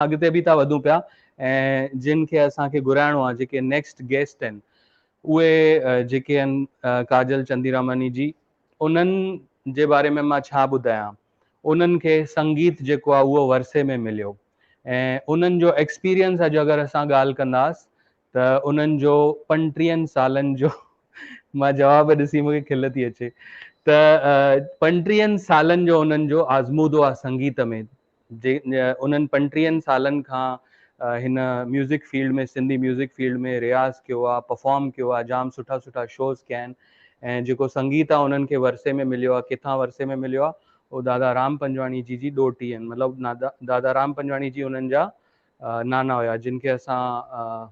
अॻिते बि था वधूं पिया ऐं जिन खे असांखे घुराइणो आहे, जेके नेक्स्ट गेस्ट आहिनि उहे जेके आहिनि काजल चंदीरामानी जी, उन्हनि जे बारे में मां छा ॿुधायां। उन्हनि खे संगीत जेको आहे उहो वरसे में मिलियो ऐं उन्हनि जो एक्सपीरियंस अॼु अगरि असां ॻाल्हि कंदासीं त उन्हनि जो 35 सालनि जो मां जवाबु ॾिसी मूंखे खिल थी अचे त 35 सालनि जो उन्हनि जो आज़मूदो आहे संगीत में। उन्हनि 35 सालनि खां हिन म्यूज़िक फील्ड में, सिंधी म्यूज़िक फील्ड में रियाज़ कयो आहे, परफॉर्म कयो आहे, जाम सुठा सुठा शोज़ कया आहिनि ऐं जेको संगीत आहे उन्हनि खे वरसे में मिलियो आहे। किथां वरसे में मिलियो आहे? उहो दादा राम पंजवाणी जी ॾोटी आहिनि, मतिलबु दादा राम पंजवाणी जी उन्हनि जा नाना हुया, जिन खे असां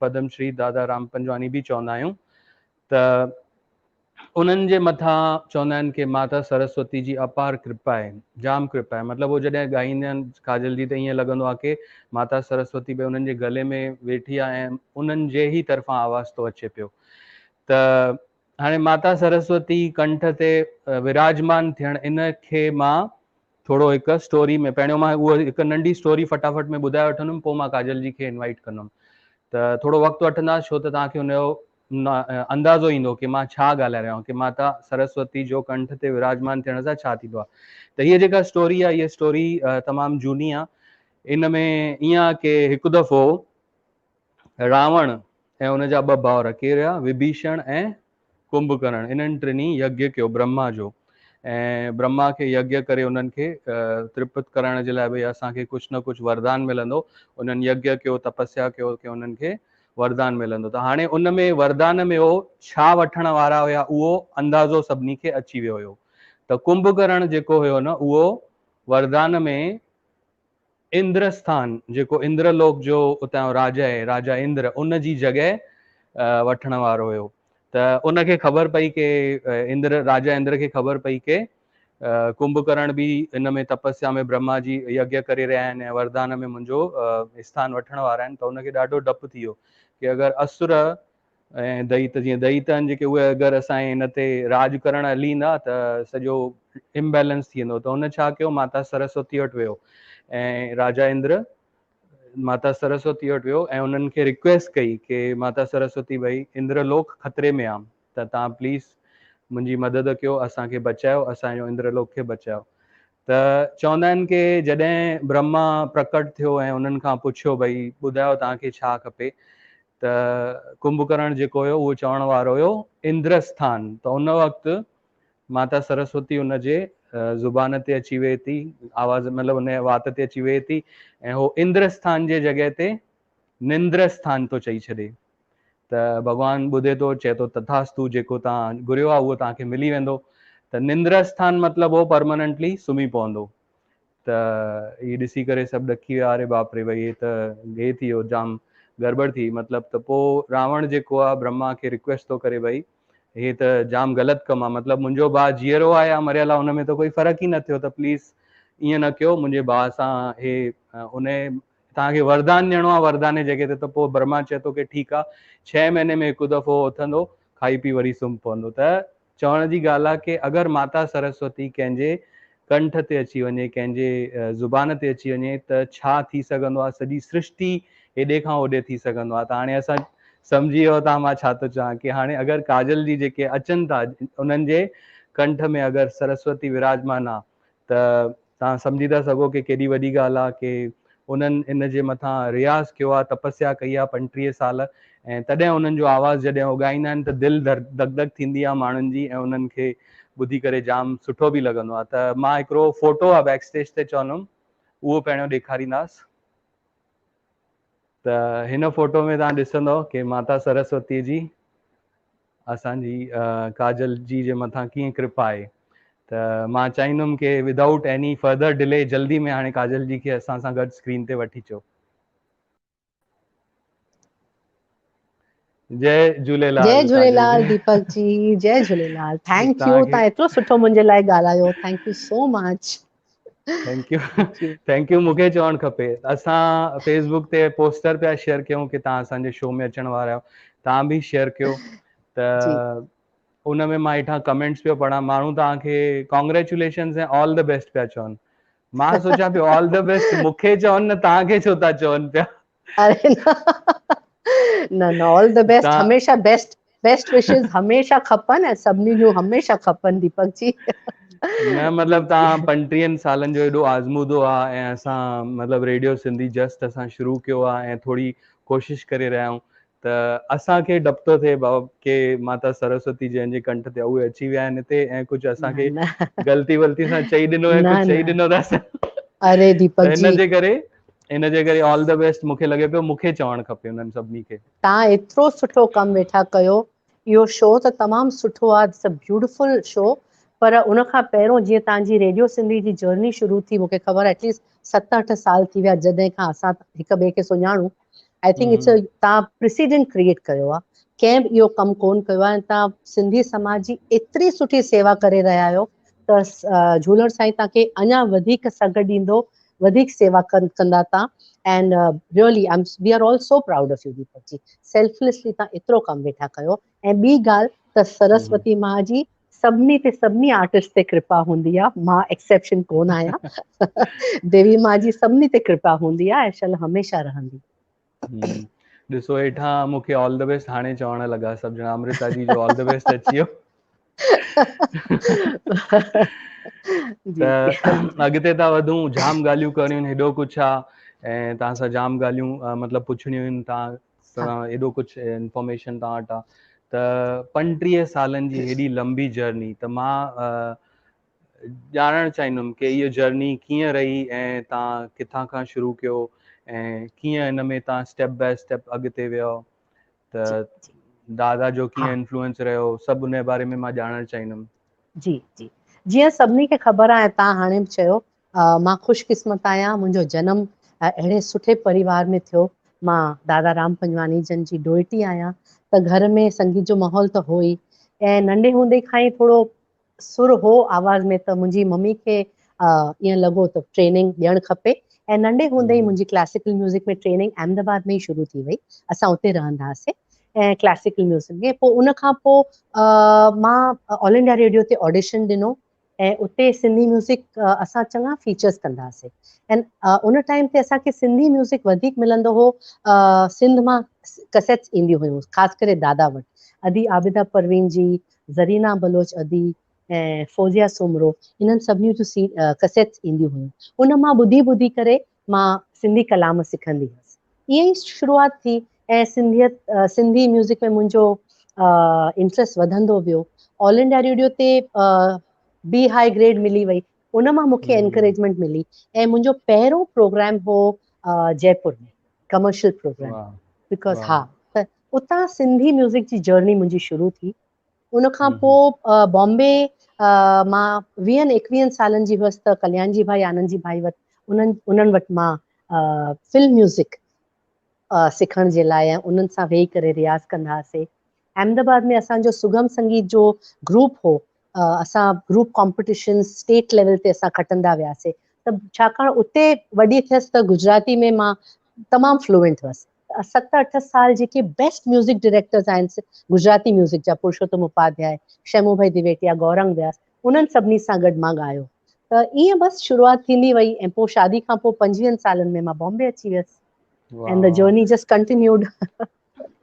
पद्म श्री दादा राम पंजवाणी बि चवंदा आहियूं। त उन्हनि जे मथां चवंदा आहिनि कि माता सरस्वती जी अपार कृपा आहे, जाम कृपा आहे। मतिलबु उहो जॾहिं ॻाईंदा आहिनि काजल जी त ईअं लॻंदो आहे कि माता सरस्वती भई उन्हनि जे गले में वेठी आहे ऐं उन्हनि जे ई तरफ़ां आवाज़ थो अचे पियो। त हाणे माता सरस्वती कंठ ते विराजमान थियणु, इन खे मां थोरो हिकु स्टोरी में, पहिरियों मां उहा हिकु नंढी स्टोरी फटाफट में ॿुधाए वठंदुमि, पोइ मां काजल जी खे इनवाइट कंदुमि। त थोरो वक़्तु वठंदासीं छो त तव्हांखे हुनजो अंदाज़ो ईंदो कि मां छा ॻाल्हाए रहियो आहियां, कि माता सरस्वती जो कंठ ते विराजमान थियण सां छा थींदो आहे। त हीअ जेका स्टोरी आहे, इहा स्टोरी तमामु झूनी आहे। इन में ईअं आहे कि हिकु दफ़ो रावण ऐं उनजा ॿ भाउर, केरु हुया? विभीषण ऐं कुंभकर्ण। इन्हनि टिनी यज्ञ कयो ब्रह्मा जो ऐं ब्रह्मा खे यज्ञ करे उन्हनि खे तृप्त करण जे लाइ भई असांखे कुझु न कुझु वरदान मिलंदो। उन्हनि यज्ञ कयो, तपस्या कयो कि उन्हनि खे वरदान मिलंदो। त हाणे उन में वरदान में हो छा वठण वारा हुया, उहो अंदाज़ो सभिनी खे अची वियो हुयो। त कुंभकर्ण जेको हुयो न, उहो वरदान में इंद्रस्थान, जेको इंद्रलोक जो उतां जो राजा आहे, राजा इंद्र, उन जी जॻह वठण वारो हुयो। त उनखे ख़बर पई कि राजा इंद्र खे ख़बर पई कि कुंभकर्ण बि इन में तपस्या में ब्रह्मा जी यज्ञ करे रहिया आहिनि ऐं वरदान में मुंहिंजो स्थान वठण वारा आहिनि। त उनखे ॾाढो डपु थी वियो कि अगरि असुर ऐं दैत, जीअं दैत आहिनि जेके, उहे अगरि असांजे हिन ते राज करण हली ईंदा त सॼो इम्बेलेंस थी वेंदो। त हुन छा कयो? माता सरस्वती वटि वियो ऐं राजा इंद्र माता सरस्वती वटि वियो ऐं उन्हनि खे रिक्वेस्ट कई कि माता सरस्वती भई इंद्रलोक ख़तरे में आहे, त तव्हां प्लीज़ मुंहिंजी मदद कयो, असांखे बचायो, असांजो इंद्रलोक खे बचायो। त चवंदा आहिनि कि जॾहिं ब्रह्मा प्रकट थियो ऐं उन्हनि खां पुछियो भई ॿुधायो तव्हांखे छा खपे, त कुंभकर्ण जेको हुयो उहो चवण वारो हुयो इंद्रस्थान। त उन वक़्तु माता सरस्वती उनजे ज़ुबान ते अची वेई थी, आवाज़ मतिलबु उन वात ते अची वेई थी ऐं हो इंद्रस्थान जे जॻह ते निंद्रस्थान थो चई छॾे। त भॻवानु ॿुधे थो, चए थो तथास्तु, जेको तव्हां घुरियो आहे उहो तव्हांखे मिली वेंदो। त निंद्रस्थान मतिलबु हो परमानेंटली सुम्ही पवंदो। त हीअ ॾिसी करे सभु ॾकी विया, अरे बाप रे, भई हे थी वियो, जाम गड़बड़ थी। मतिलबु त पोइ रावण जेको आहे ब्रह्मा खे रिक्वेस्ट थो करे भई हे त जाम ग़लति कमु आहे, मतिलबु मुंहिंजो भाउ जीअरो आहे या मरियल आहे, हुन में त कोई फ़र्क़ु ई न थियो, त प्लीज़ ईअं न कयो, मुंहिंजे भाउ सां हे उन तव्हांखे वरदान ॾियणो आहे वरदान जी जॻह ते। त पोइ ब्रह्मा चए थो कि ठीकु आहे, 6 महीने में हिकु दफ़ो उथंदो, खाई पी वरी सुम्ही पवंदो। त चवण जी ॻाल्हि आहे कि अगरि माता सरस्वती कंहिंजे कंठ ते अची वञे, कंहिंजे ज़ुबान ते अची वञे, त छा थी सघंदो आहे, सॼी सृष्टि हेॾे खां होॾे थी सघंदो आहे। त हाणे असां सम्झी वियो तव्हां मां छा थो चवां, कि हाणे अगरि काजल जी जेके अचनि था, उन्हनि जे कंठ में अगरि सरस्वती विराजमान आहे, त तव्हां सम्झी था सघो कि केॾी वॾी ॻाल्हि आहे कि उन्हनि इन जे मथां रियाज़ कयो आहे, तपस्या कई आहे 35 साल, ऐं तॾहिं उन्हनि जो आवाज़ जॾहिं उॻाईंदा आहिनि त दिलि धक धक थींदी आहे माण्हुनि जी, ऐं उन्हनि खे ॿुधी करे जाम सुठो बि लॻंदो आहे। त मां हिकिड़ो फोटो आहे बैक स्टेज ते चवंदुमि, उहो पहिरियों ॾेखारींदासीं। त हिन फोटो में तव्हां ॾिसंदव कि माता सरस्वती जी असांजी काजल जी जे मथां कीअं कृपा आहे। त मां चाहींदुमि कि विदाउट एनी फर्दर डिले जल्दी में हाणे काजल जी खे असां सां गॾु स्क्रीन ते वठी अचो। जय जय झूलेलाल काजल झूलेलाल जी। दीपक जी, जय झूलेलाल। थैंक यू, तव्हांखे तव्हां एतिरो सुठो मुंहिंजे लाइ ॻाल्हायो, thank you so much. Thank U मूंखे चवणु खपे। असां फेसबुक ते पोस्टर पिया शेयर कयूं कि तव्हां असांजे शो में अचण वारा आहियो, तव्हां बि शेयर कयो। जी त उन में मां हेठां कमेंट्स पियो पढ़ां, माण्हू तव्हांखे कॉन्ग्रेचुलेशन्स ऐं ऑल द बेस्ट पिया चवनि। मां सोचां पियो ऑल द बेस्ट मूंखे चवनि न तव्हांखे छो था चवनि पिया। अरे न ऑल द बेस्ट, तव्हां हमेशा बेस्ट विशेस हमेशा खपनि ऐं सभिनी जूं हमेशा खपनि दीपक जी। न जी मतिलबु जी तव्हां 35 सालनि जो एॾो आज़मूदो आहे ऐं असां मतिलबु रेडियो सिंधी जस्ट असां शुरू कयो आहे ऐं थोरी कोशिशि करे रहिया आहियूं त असांखे डपु थो थिए बाबा के माता सरस्वती जंहिंजे कंठ ते उहे अची विया आहिनि हिते ऐं कुझु न असांखे न ग़लती वलती सां चई ॾिनो ऐं न कुझु चई न ॾिनो अथसि अरे त दीपक जी, हिनजे करे ऑल द बेस्ट मूंखे लॻे पियो मूंखे चवणु खपे उन्हनि सभिनी खे। तव्हां एतिरो सुठो कमु वेठा कयो, इहो शो त तमामु सुठो आहे, इट्स अ ब्यूटिफुल शो। पर उन खां पहिरियों जीअं तव्हांजी रेडियो सिंधी जी जर्नी शुरू थी, मूंखे ख़बर आहे एटलीस्ट 7-8 साल थी विया जॾहिं खां असां हिक ॿिए खे सुञाणूं। आई थिंक इट्स तव्हां प्रेसिडेंट क्रिएट कयो आहे, कंहिं बि इहो कमु कोन कयो आहे। तव्हां सिंधी समाज जी एतिरी सुठी सेवा करे रहिया आहियो त झूलण साईं तव्हांखे अञा वधीक सघ ॾींदो, वधीक सेवा कंदा तव्हां। And really we are all so proud of you Deepak ji, selflessly तव्हां एतिरो कमु वेठा कयो। ऐं ॿी ॻाल्हि त सरस्वती माँ जी सभिनी आर्टिस्ट ते कृपा हूंदी आहे, मां एक्सेप्शन कोन आहियां। देवी माँ जी सभिनी ते कृपा हूंदी आहे ऐं शल हमेशह रहंदी। ॾिसो हेठां मूंखे ऑल द बेस्ट हाणे चवण लॻा सभु ॼणा, अमृता जी जो ऑल द बेस्ट अची वियो। जी त अॻिते था वधूं, जाम ॻाल्हियूं करियूं, हेॾो कुझु आहे ऐं तव्हां सां जाम ॻाल्हियूं मतिलबु पुछणियूं आहिनि। तव्हां एॾो कुझु इंफॉर्मेशन तव्हां वटां त 35 सालनि जी हेॾी लंबी जर्नी, त मां ॼाणणु चाहींदुमि की इहा जर्नी कीअं रही ऐं तव्हां किथां खां शुरू कयो ऐं कीअं हिन में तव्हां स्टेप बाय स्टेप अॻिते वियो, जी त दादा जो हा कीअं इन्फ्लुएंस रहियो, सभु उन जे बारे में मां ॼाणणु चाहींदुमि। जी जी, जीअं सभिनी खे ख़बर आहे, तव्हां हाणे बि चयो, मां ख़ुशकिस्मत आहियां, मुंहिंजो जनमु अहिड़े सुठे परिवार में थियो। मां दादा राम पंजवानी जन जी ॾोहिटी आहियां, त घर में संगीत जो माहौल त हो ई। ऐं नंढे हूंदे खां ई थोरो सुर हो आवाज़ में, त मुंहिंजी मम्मी खे ईअं लॻो त ट्रेनिंग ॾियणु खपे। ऐं नंढे हूंदे ई मुंहिंजी क्लासिकल म्यूज़िक में ट्रेनिंग अहमदाबाद में ई शुरू थी वई, असां उते रहंदा हुआसीं ऐं क्लासिकल म्यूज़िक में। पोइ उन खां पोइ मां ऑल इंडिया रेडियो ते ऑडिशन ॾिनो ऐं उते सिंधी म्यूज़िक असां चङा फीचर्स कंदा हुआसीं। ऐं उन टाइम ते असांखे सिंधी म्यूज़िक वधीक मिलंदो हो, सिंध मां कैसेट्स ईंदियूं हुयूं, ख़ासि करे दादा वटि। अदी आबिदा परवीन जी, ज़रीना बलोच अदी ऐं फौजिया सुमरो, इन्हनि सभिनी जूं कैसेट्स ईंदियूं हुयूं। उन मां ॿुधी करे मां सिंधी कलाम सिखंदी हुअसि। ईअं ई शुरूआत थी ऐं सिंधी म्यूज़िक में मुंहिंजो इंट्रस्ट वधंदो वियो। ऑल इंडिया रेडियो ते बी हाई ग्रेड मिली वई, उन मां मूंखे एनकरेजमेंट मिली। ऐं मुंहिंजो पहिरियों प्रोग्राम हो जयपुर में, कमर्शियल प्रोग्राम, वाह बिकॉज़ वाह। हा त उतां सिंधी म्यूज़िक जी जर्नी मुंहिंजी शुरू थी। उन खां पोइ बॉम्बे मां 20-21 सालनि जी हुअसि त कल्याण जी भाई आनंद जी भाई वटि, उन्हनि वटि मां फिल्म म्यूज़िक सिखण जे लाइ ऐं उन्हनि सां वेही करे रियाज़ कंदा हुआसीं। अहमदाबाद में असांजो सुगम संगीत जो ग्रुप हो, असां ग्रुप कॉम्पिटिशन स्टेट लेवल ते असां खटंदा वियासीं। त छाकाणि उते वॾी थियसि त गुजराती में मां तमामु फ्लूएंट हुअसि। 7-8 साल जेके बेस्ट म्यूज़िक डायरेक्टर्स आहिनि गुजराती म्यूज़िक जा, पुरुषोत्तम उपाध्याय, शमू भाई दिवेटिया, गौरंग व्यास, उन्हनि सभिनी सां गॾु मां ॻायो। त ईअं बसि शुरूआत थींदी वई ऐं पोइ शादी खां पोइ 25 सालनि में मां बॉम्बे अची वियसि। वाह एंड द वाह। Journey just continued.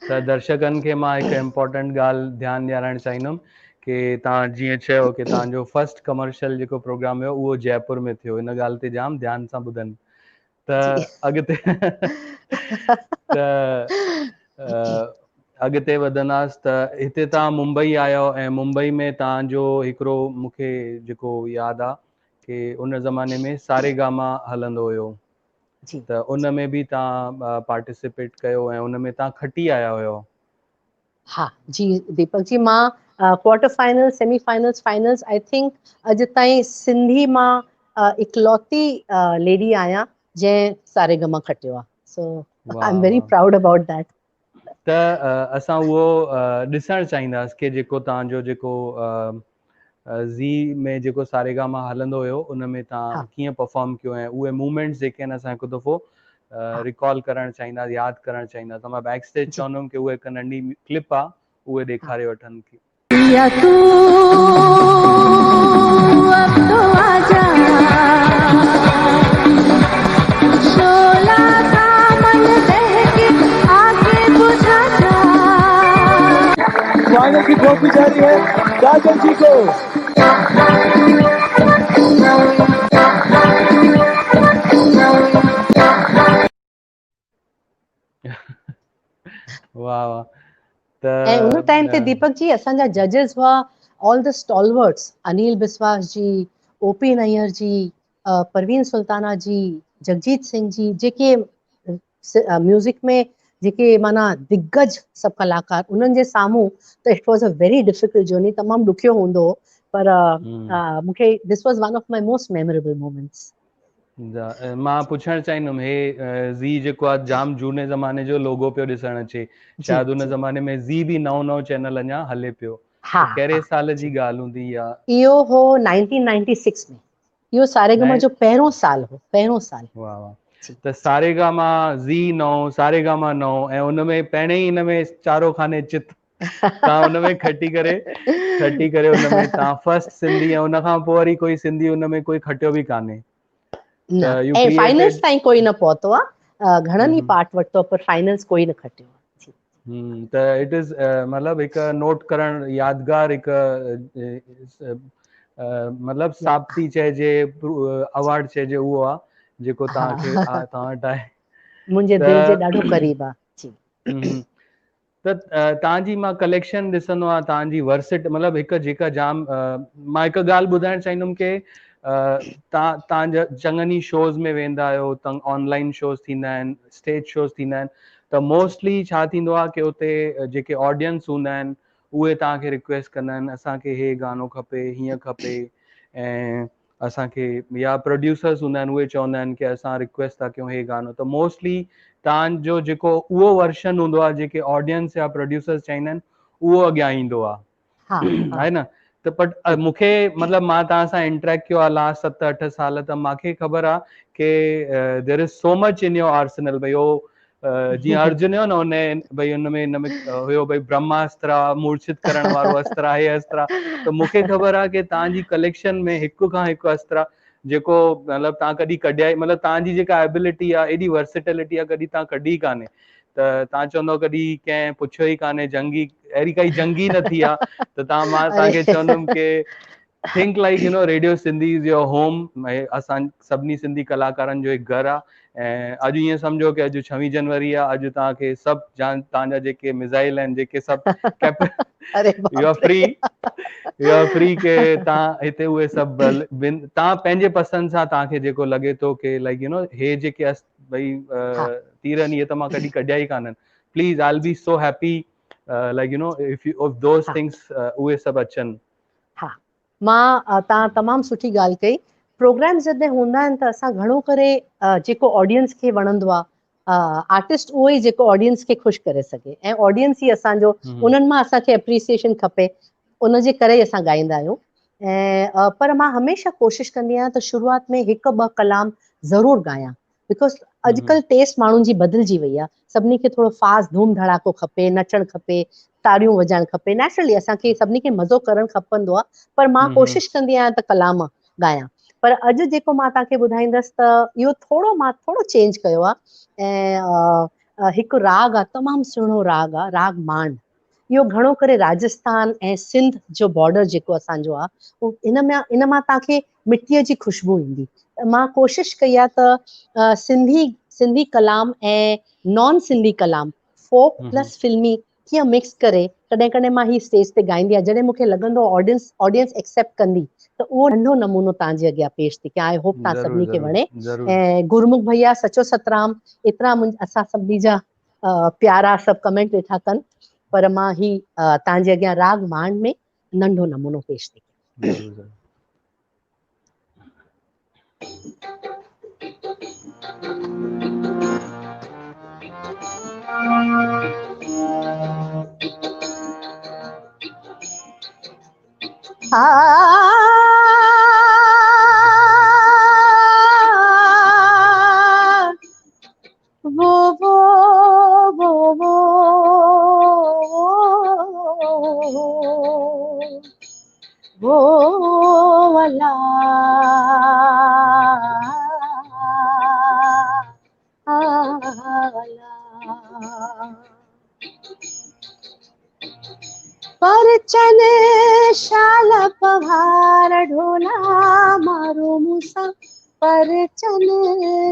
त दर्शकनि खे मां हिकु इम्पोर्टेंट ॻाल्हि ध्यानु ॾियारणु चाहींदुमि कि तव्हां जीअं चयो कि तव्हांजो फर्स्ट कमर्शियल जेको प्रोग्राम हुयो उहो जयपुर में थियो, हिन ॻाल्हि ते जाम ध्यानु सां ॿुधनि। जी त अॻिते वधंदासीं त हिते तव्हां मुंबई आयो ऐं मुंबई में तव्हांजो हिकिड़ो मूंखे जेको यादि आहे कि उन ज़माने में सारेगामा हलंदो हुयो, जी त उन में बि तव्हां पार्टिसिपेट कयो ऐं उन में तव्हां खटी आया हुयो। हा जी दीपक जी, मां quarter final, semifinals, finals, I think अॼु ताईं सिंधी मां इकलौती लेडी आहियां जंहिं सारेगामा खटियो आहे। सो आई एम वाह वेरी वाह। Proud about that. त असां उहो ॾिसणु चाहींदासीं कि जेको तव्हांजो जेको ज़ी में जेको सारेगामा हलंदो हुयो उन में तव्हां हा कीअं परफॉर्म कयो ऐं उहे मूवमेंट्स जेके आहिनि असां हिकु दफ़ो हा रिकॉल करणु चाहींदासीं, यादि करणु चाहींदासीं। त मां बैक स्टेज जी चवंदुमि कि उहा हिकु नंढी क्लिप आहे, उहे हा ॾेखारे वठनि। या तू अब तो आजा की ट्रॉफी जानी है काजल जी को। वाह वाह। ऐं उन टाइम ते त दीपक जी असांजा जजिस हुआ all the stalwarts, Anil Biswas ji, OP Nayyar ji, Parveen Sultana ji, Jagjit Singh ji, JK music में जेके माना दिग्गज सभु कलाकार, उन्हनि जे साम्हूं त it was a very difficult journey, तमामु ॾुखियो हूंदो हो, पर मूंखे this was one of my most memorable moments. मां पुछणु चाहींदुमि, हे ज़ी जेको आहे जाम झूने ज़माने जो लोगो पियो ॾिसणु अचे, जी शायदि हुन जी ज़माने में ज़ी बि नओं चैनल अञा हले पियो, हा त कहिड़े हा साल जी जी, ॻाल्हि हूंदी? या इहो हो 1996 में, इहो सारेगामा जो पहिरियों साल हो, पहिरियों साल। वाह वाह। जी त सारेगामा ज़ी नओं, सारेगामा नओं, ऐं हुन में पहिरें ई हिन में चारो खाने चित तव्हां हुन में खटी करे हुन में तव्हां फर्स्ट सिंधी, ऐं हुन खां पोइ वरी कोई सिंधी हुन में कोई खटियो बि कान्हे, न, त यू ऐं फाइनल्स क्रिएटेड। ताईं कोई न पहुतो आहे, घणनि ई पार्ट वरितो, पर फाइनल्स कोई न खटियो आहे। त इट इज़ मतिलबु हिकु नोट करणु यादगार, हिकु मतिलबु साबिती चइजे, अवार्ड चइजे, उहो आहे जेको तव्हांखे हा तव्हां वटि आहे। मुंहिंजे दिलि जे ॾाढो त क़रीब आहे। जी त तव्हांजी मां कलेक्शन ॾिसंदो आहियां, तव्हांजी वर्सिट, मतिलबु हिकु जेका जाम मां हिकु ॻाल्हि ॿुधाइणु चाहींदुमि की तव्हांजा चङनि ई शोज़ में वेंदा आहियो, तव्हां ऑनलाइन शोज़ थींदा आहिनि, स्टेज शोज़ थींदा आहिनि, त मोस्टली छा थींदो आहे की उते जेके ऑडियंस हूंदा आहिनि उहे तव्हांखे रिक्वेस्ट कंदा आहिनि, असांखे हे गानो खपे, हीअं खपे, ऐं असांखे, या प्रोड्यूसर्स हूंदा आहिनि उहे चवंदा आहिनि की असां रिक्वेस्ट था कयूं हे गानो, त मोस्टली तव्हांजो जेको उहो वर्शन हूंदो आहे जेके ऑडियंस या प्रोड्यूसर्स चाहींदा आहिनि उहो अॻियां ईंदो हा आहे, हा आहे न? त बट मूंखे, मतिलबु मां तव्हां सां इंटरेक्ट कयो आहे लास्ट 7-8 साल, त मूंखे ख़बर आहे की there is so much in your arsenal. भई उहो जीअं अर्जुन हुयो न, हुन भई हुन में हुयो भई ब्रह्मास्त्र आहे, मूर्छित करण वारो अस्त्र आहे, हे अस्त्र आहे, त मूंखे ख़बर आहे की तव्हांजी कलेक्शन में हिकु खां हिकु अस्त्र आहे जेको मतिलबु तव्हां कॾहिं कढिया, मतिलबु तव्हांजी जेका एबिलिटी आहे, एॾी वर्सिटेलिटी आहे, कॾहिं तव्हां कढी कान्हे, त तव्हां चवंदव कॾहिं कंहिं पुछियो ई कान्हे, जंगी अहिड़ी काई जंगी न थी आहे, त मां अरे तव्हांखे चवंदुमि की think like radio Sindhi is your home, असां सभिनी सिंधी कलाकारनि जो हिकु घरु आहे, ऐं अॼु ईअं सम्झो की अॼु 26 जनवरी आहे, अॼु तव्हांखे सभु तव्हांजा जेके मिज़ाइल आहिनि, जेके सभु अरे यू आर बाप फ्री, रे। के तव्हां हिते उहे सभु तव्हां पंहिंजे पसंदि सां तव्हांखे जेको लॻे थो की लाइक हे जेके भई हा तीरनि इहे त मां कॾहिं कढिया ई कान्हनि, please I will be so happy like if those हा थिंग्स उहे सभु अचनि। हा मां तव्हां तमामु सुठी ॻाल्हि कई। प्रोग्राम जॾहिं हूंदा आहिनि त असां घणो करे जेको ऑडियंस खे वणंदो आहे, आर्टिस्ट उहो ई जेको ऑडियंस खे ख़ुशि करे सघे, ऐं ऑडियंस ई असांजो, उन्हनि मां असांखे एप्रिसिएशन खपे, उनजे करे ई असां गाईंदा आहियूं। ऐं पर मां हमेशह कोशिशि कंदी आहियां त शुरूआत में हिकु ॿ कलाम ज़रूरु गायां, बिकॉज़ अॼुकल्ह टेस्ट माण्हुनि जी बदिलजी वई आहे, सभिनी खे थोरो फास्ट धूम धड़ाको खपे, नचणु खपे, ताड़ियूं वॼाइणु खपे, नेचुरली असांखे सभिनी खे मज़ो करणु खपंदो आहे, पर मां कोशिशि कंदी आहियां त कलाम गायां। पर अॼु जेको मां तव्हांखे ॿुधाईंदसि त इहो मां थोरो चेंज कयो आहे, ऐं हिकु राग आहे, तमामु सुहिणो राग आहे, राग मान। इहो घणो करे राजस्थान ऐं सिंध जो बॉर्डर जेको असांजो आहे, इन मां तव्हांखे मिटीअ जी ख़ुशबू ईंदी। मां कोशिशि कई आहे त सिंधी कलाम ऐं नॉन सिंधी कलाम, फोक प्लस फिल्मी कीअं मिक्स करे कॾहिं कॾहिं मां ही स्टेज ते गाईंदी आहियां, जॾहिं मूंखे लॻंदो ऑडियंस एक्सेप्ट कंदी, त उहो नंढो नमूनो तव्हांजे अॻियां पेश थी कयां। आई होप तव्हां ज़रूरु सभिनी खे ज़रूरु वणे। ज़रूरु ऐं गुरमुख भैया, सचो सतराम, एतिरा असां सभिनी जा प्यारा सभु कमेंट वेठा कनि, पर मां ही तव्हांजे अॻियां राग मान में नंढो नमूनो पेश थी कयां। ज़रूरु ज़रूरु। वो वो वो वो वो वाला परचन शाल पहार ढोला मारो मूसा परचन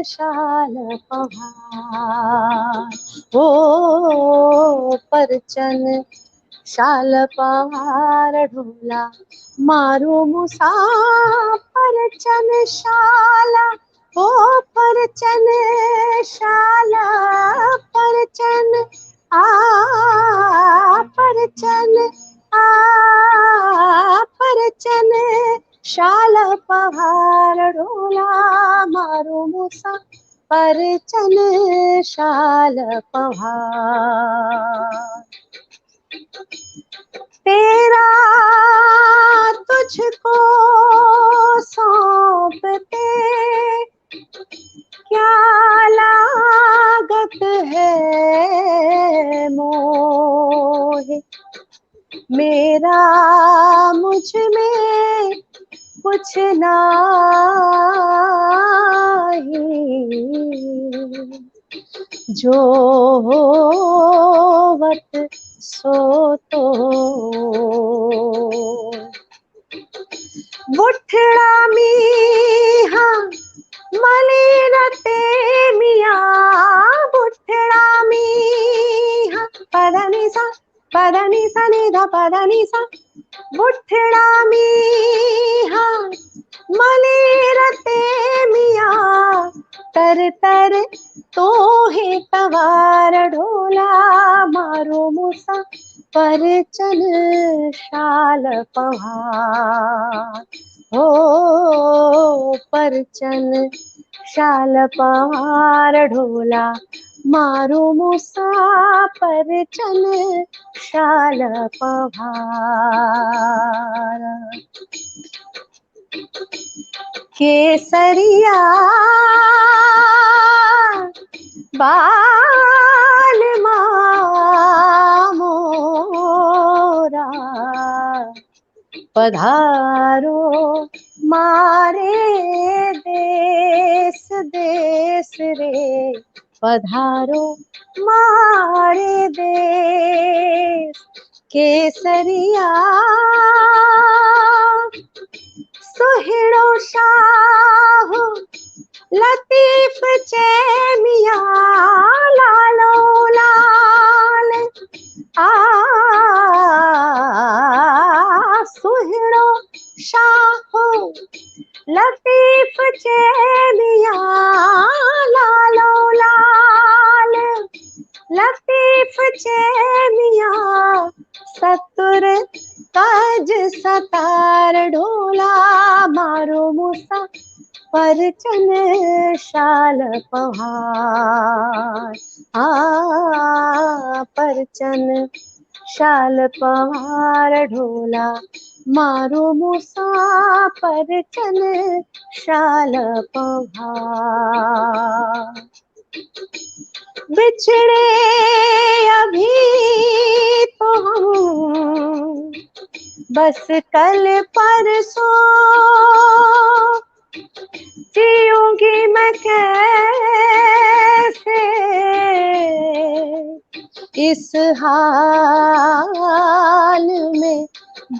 शाल पहार ओ परचन शाल पहार ढोला मारो मूसा परचन शाला ओ परचन शाला परचन आ परचन आ परचन शाल पहाड़ ढोला मारो मूसा परचन शाल पहाड़ तेरा तुझको सौंपते क्या लागत है मोहे मेरा मुझ में कुछ नहीं जो होवत सो तो बुठड़ा मीहा मलिरते मिया बुठड़ा मीहा पदनी सा निधा पदनी सा बुठड़ा मीहा मलिरते मिया तर तर तो है तवार ढोला मारो मूसा परचन शाल पहाड़ हो परचन शाल पहाड़ ढोला मारो मूसा परचन शाल पहाड़ केसरिया बाल मोरा पधारो मारे देश देश रे पधारो मारे देश केसरिया सुहिड़ो शाह लतीफ चैमिया लालो लाल आ सुहिड़ो शाह लतीफ चैमिया लालो लाल लतीफ चैमिया सतुर काज सतार ढोला मारो मूसा परचन शाल पहाड़ परचन शाल पहाड़ ढोला मारो मूसा परचन शाल पहाड़ बिछड़े अभी तो हम बस कल परसों जीऊंगी मैं कैसे इस हाल में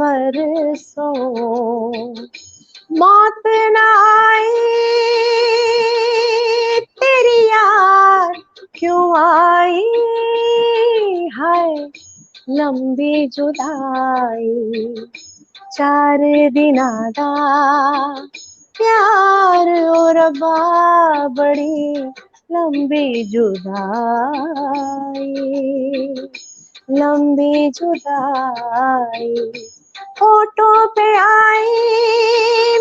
बरसों मौत न आई तेरी यार क्यों आई है लंबी जुदाई 4 दिना दा प्यार और बड़ी लंबी जुदाई फोटो पे आई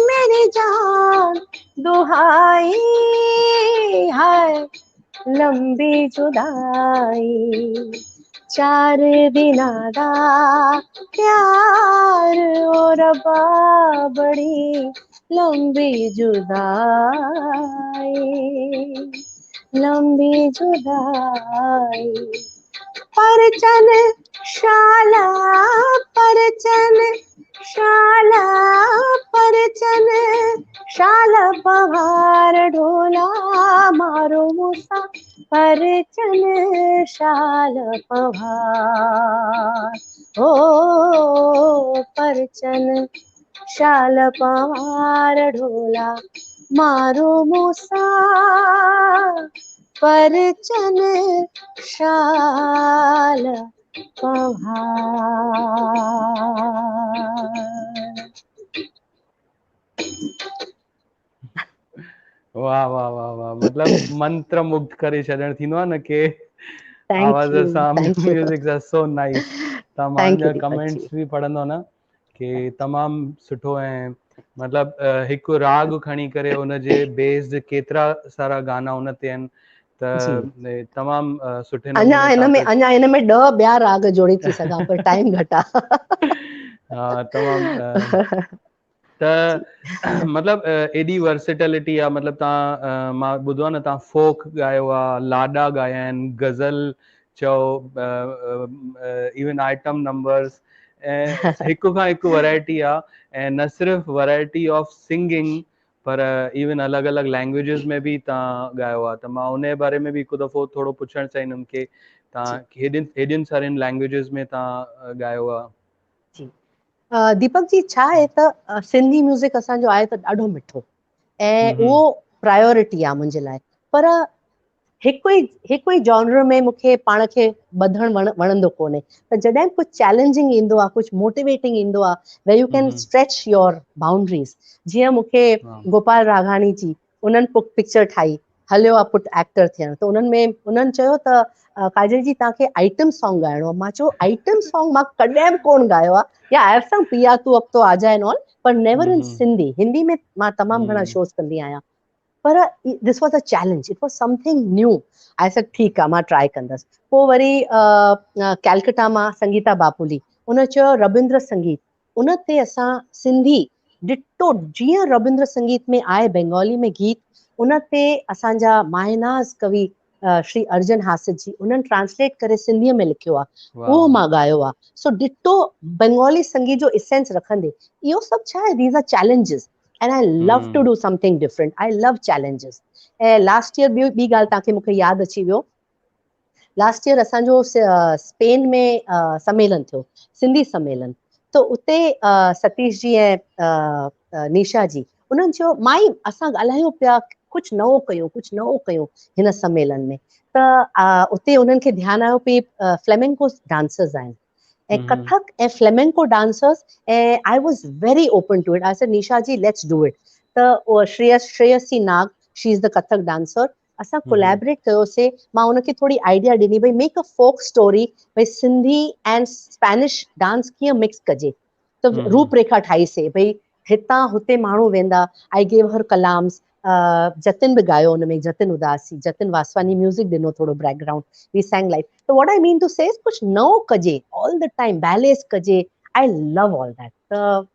मेरी जान दुहाई है लंबी जुदाई 4 दिना दा प्यार और बड़ी लंबी जुदाई परचन शाला परचन शाला परचन शाल पहाड़ ढोला मारो मूसा परचन शाल पहाड़ ओ परचन शाल पहाड़ ढोला मारो मूसा परचन शाल पहाड़। वाह वाह वाह वाह, मतलब मंत्र मुग्ध करे छॾण थींदो आहे न के आवाज़ सां, थैंक यू म्यूज़िक सां। So nice. तव्हां थैंक यू मुंहिंजा दीपक जी। कमेंट्स बि पढ़ंदो न कि तमामु सुठो, ऐं मतिलबु हिकु राग खणी करे उनजे बेस्ड केतिरा सारा गाना उन ते आहिनि, त तमामु सुठे अञा नमूने हिन में 10 ॿिया राग जोड़े थी सघां, पर टाइम घटि आहे। हा तमामु। त मतिलबु एॾी वर्सेटिलिटी आहे, मतिलबु तव्हां मां ॿुधो आहे न तव्हां फोक ॻायो आहे, लाॾा ॻाया आहिनि, गज़ल चओ, इवन आइटम नंबर्स, ऐं हिकु खां हिकु वैरायटी आहे। ऐं न सिर्फ़ु वैरायटी ऑफ सिंगिंग, पर इवन अलॻि अलॻि लैंग्वेजिस में बि तव्हां ॻायो आहे। त मां उन जे बारे में बि हिकु दफ़ो थोरो पुछणु चाहींदुमि कि तव्हां हेॾियुनि सारियुनि लैंग्वेजिस में तव्हां ॻायो आहे। दीपक जी, छा आहे त सिंधी म्यूज़िक असांजो आहे त ॾाढो मिठो, ऐं उहो प्रायोरिटी आहे मुंहिंजे लाइ। पर हिकु ई जॉनर में मूंखे पाण खे ॿधण वणंदो कोन्हे। त जॾहिं कुझु चैलेंजिंग ईंदो आहे, कुझु मोटिवेटिंग ईंदो आहे, where you can stretch your boundaries. जीअं मूंखे गोपाल राघाणी जी उन्हनि पिक्चर ठाही, हलियो आहे पुट एक्टर थियण, त उन्हनि चयो त काजल जी तव्हांखे आइटम सॉन्ग ॻाइणो आहे। मां चयो आइटम सॉन्ग मां कॾहिं बि कोन ॻायो आहे, या आई हैव सम पिया तू अब तो आ जाए एंड ऑल, पर नेवर इन सिंधी। हिंदी में मां तमामु घणा शोज कंदी आहियां, पर this was a challenge, it was something new. I said ठीकु आहे, मां ट्राई कंदसि। पोइ वरी कैलकटा मां संगीता बापुली, उन चयो रविंद्र संगीत, उन ते असां सिंधी डिटो जीअं रविंद्र संगीत में आहे बंगाली में गीत, उन ते असांजा मायनाज़ कवि श्री अर्जन हासिद जी उन्हनि ट्रांसलेट करे सिंधीअ में लिखियो आहे, उहो मां ॻायो आहे। सो डिटो बंगाली संगीत जो इसेंस रखंदे। इहो सभु छा आहे, these are challenges and I love to do something different. I love challenges. Last year ॿी ॻाल्हि तव्हांखे मूंखे यादि अची वियो, लास्ट ईयर असांजो स्पेन में सम्मेलन थियो, सिंधी सम्मेलन। त उते सतीश जी ऐं निशा जी उन्हनि चयो माई असां ॻाल्हायूं पिया, कुझु नओं कयूं हिन सम्मेलन में। त उते उन्हनि खे ध्यानु आयो पई फ्लेमेंको डांसर्स आहिनि, ऐं कथक ऐं फ्लेमेंको डांसर्स, ऐं I was very open to it. I said Nisha ji let's do it. त Shreyasi Nag, she is the Kathak dancer, असां कोलैबोरेट कयोसीं। मां उनखे थोड़ी आइडिया ॾिनी, भई मेक अ फोक स्टोरी, भई सिंधी एंड स्पेनिश डांस कीअं मिक्स कजे। त रूपरेखा ठाहीसीं, भई हितां हुते माण्हू वेंदा। I gave her Kalam's, Jatin बि ॻायो हुनमें, जतिन उदासी, जतिन वासवानी म्यूज़िक ॾिनो थोरो बैकग्राउंड, वी sang लाइव। त व्हाट आई मीन टू से कुझु नओं कजे, ऑल द टाइम बैलेस कजे। I love all that. त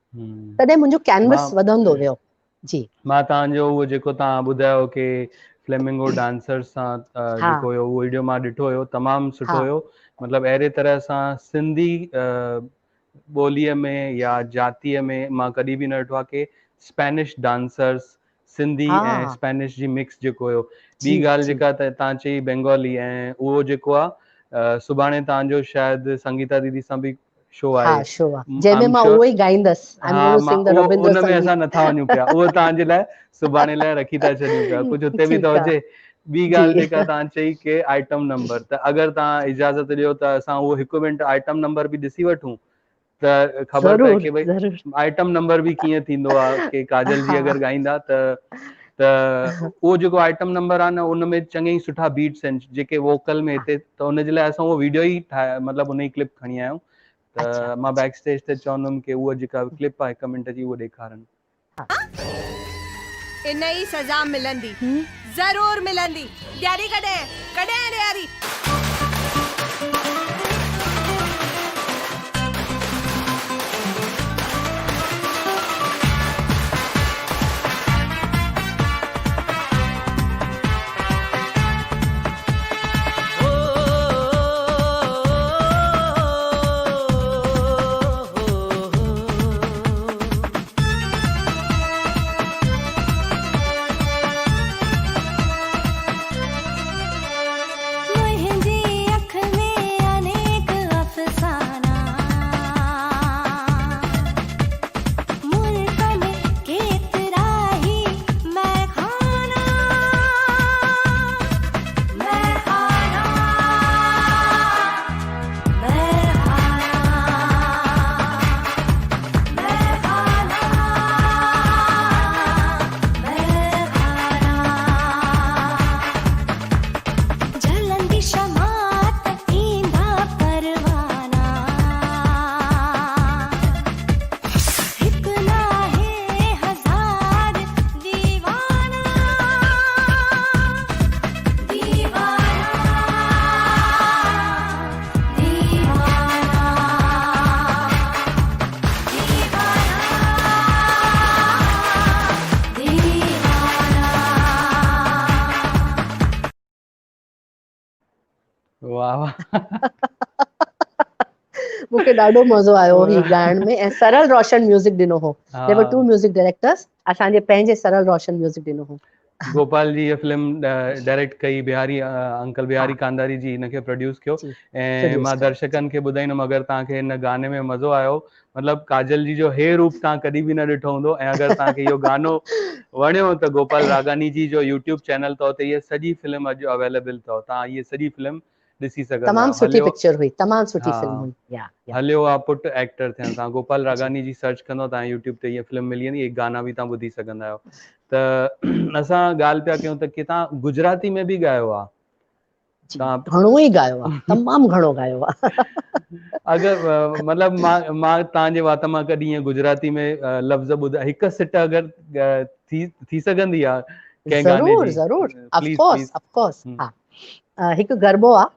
तॾहिं मुंहिंजो कैनवस वधंदो वियो। जी, मां तव्हांजो उहो जेको तव्हां ॿुधायो कि फ्लेमिंगो डांसर्स सां जेको हुयो उहो वीडियो मां ॾिठो हुयो, तमामु सुठो हुयो। मतिलबु अहिड़े तरह सां सिंधी ॿोलीअ में या जातीअ में मां कॾहिं बि न ॾिठो आहे कि स्पेनिश डांसर्स सिंधी ऐं स्पेनिश जी मिक्स जेको हुयो। ॿी ॻाल्हि जेका तव्हां चई बंगाली, ऐं उहो जेको आहे सुभाणे तव्हांजो शायदि संगीता दीदी सां बि शो आहे, जंहिंमें मां उहो ई गाईंदसि। हा, मां उन में असां नथा वञूं पिया, उहो तव्हांजे लाइ सुभाणे लाइ रखी था छॾियूं पिया, कुझु हुते बि त हुजे। ॿी ॻाल्हि जेका तव्हां चई कि आइटम नंबर, त अगरि तव्हां इजाज़त ॾियो त असां उहो 1 मिंट आइटम नंबर बि ॾिसी वठूं, त ख़बर पए कि भई आइटम नंबर बि कीअं थींदो आहे, कि काजल जी अगरि ॻाईंदा त उहो जेको आइटम नंबर आहे न, उन में चङई ई सुठा बीट्स आहिनि जेके वोकल में हिते, त उनजे लाइ असां उहो वीडियो ई ठाहे, मतिलबु उन जी क्लिप खणी आहियूं। त मां बैक स्टेज ते चवंदुमि कि उहा जेका क्लिप आहे 1 मिंट जी, उहो ॾेखारनि। इन ई सज़ा मिलंदी, ज़रूर मिलंदी। ॾियारी कॾहिं ॾियारी? वाह वाह। मूंखे ॾाढो मज़ो आयो ही ॻाइण में, ऐं सरल रोशन म्यूज़िक ॾिनो हो। देयर वर टू हाँ, म्यूज़िक डायरेक्टर्स, असांजे पंहिंजे सरल रोशन म्यूज़िक ॾिनो हो। गोपाल जी ये फिल्म डायरेक्ट कई, अंकल बिहारी हा कांधारी जी इनखे प्रोड्यूस कयो। जी, ऐं प्रोड्यूस मां कयो। दर्शकनि खे ॿुधाईंदुमि, अगरि तव्हांखे हिन गाने में मज़ो आयो, मतिलबु काजल जी जो हे रूप तव्हां कॾहिं बि न ॾिठो हूंदो। ऐं अगरि तव्हांखे इहो गानो वणियो त गोपाल रागानी जी जो यूट्यूब चैनल अथव त इहा सॼी फिल्म अॼु अवेलेबल अथव, तव्हां इहा सॼी फिल्म ॾिसी सघंदा तमामु आहियो। सुठी हलियो, पिक्चर हुई, तमामु सुठी हा, फिल्म हुई। या हलियो आ पुट एक्टर थियनि। तव्हां गोपाल जी रागानी जी सर्च कंदो, तव्हां यूट्यूब ते इहा फिल्म मिली वेंदी, एक गाना बि तव्हां ॿुधी सघंदा आहियो। त असां ॻाल्हि पिया कयूं त कि तव्हां गुजराती में बि ॻायो आहे। जी, तव्हां घणो ई ॻायो आहे, तमामु घणो ॻायो आहे। अगरि मतिलबु मां तव्हांजे वात मां कॾहिं ईअं गुजराती में लफ़्ज़ ॿुधा, हिकु सिट अगरि थी सघंदी आहे कंहिं गाने ज़रूर जी, ज़रूर, प्लीज़ ऑफकोर्स प्लीज़। ऑफकोर्स। हा, हिकु गरबो आहे।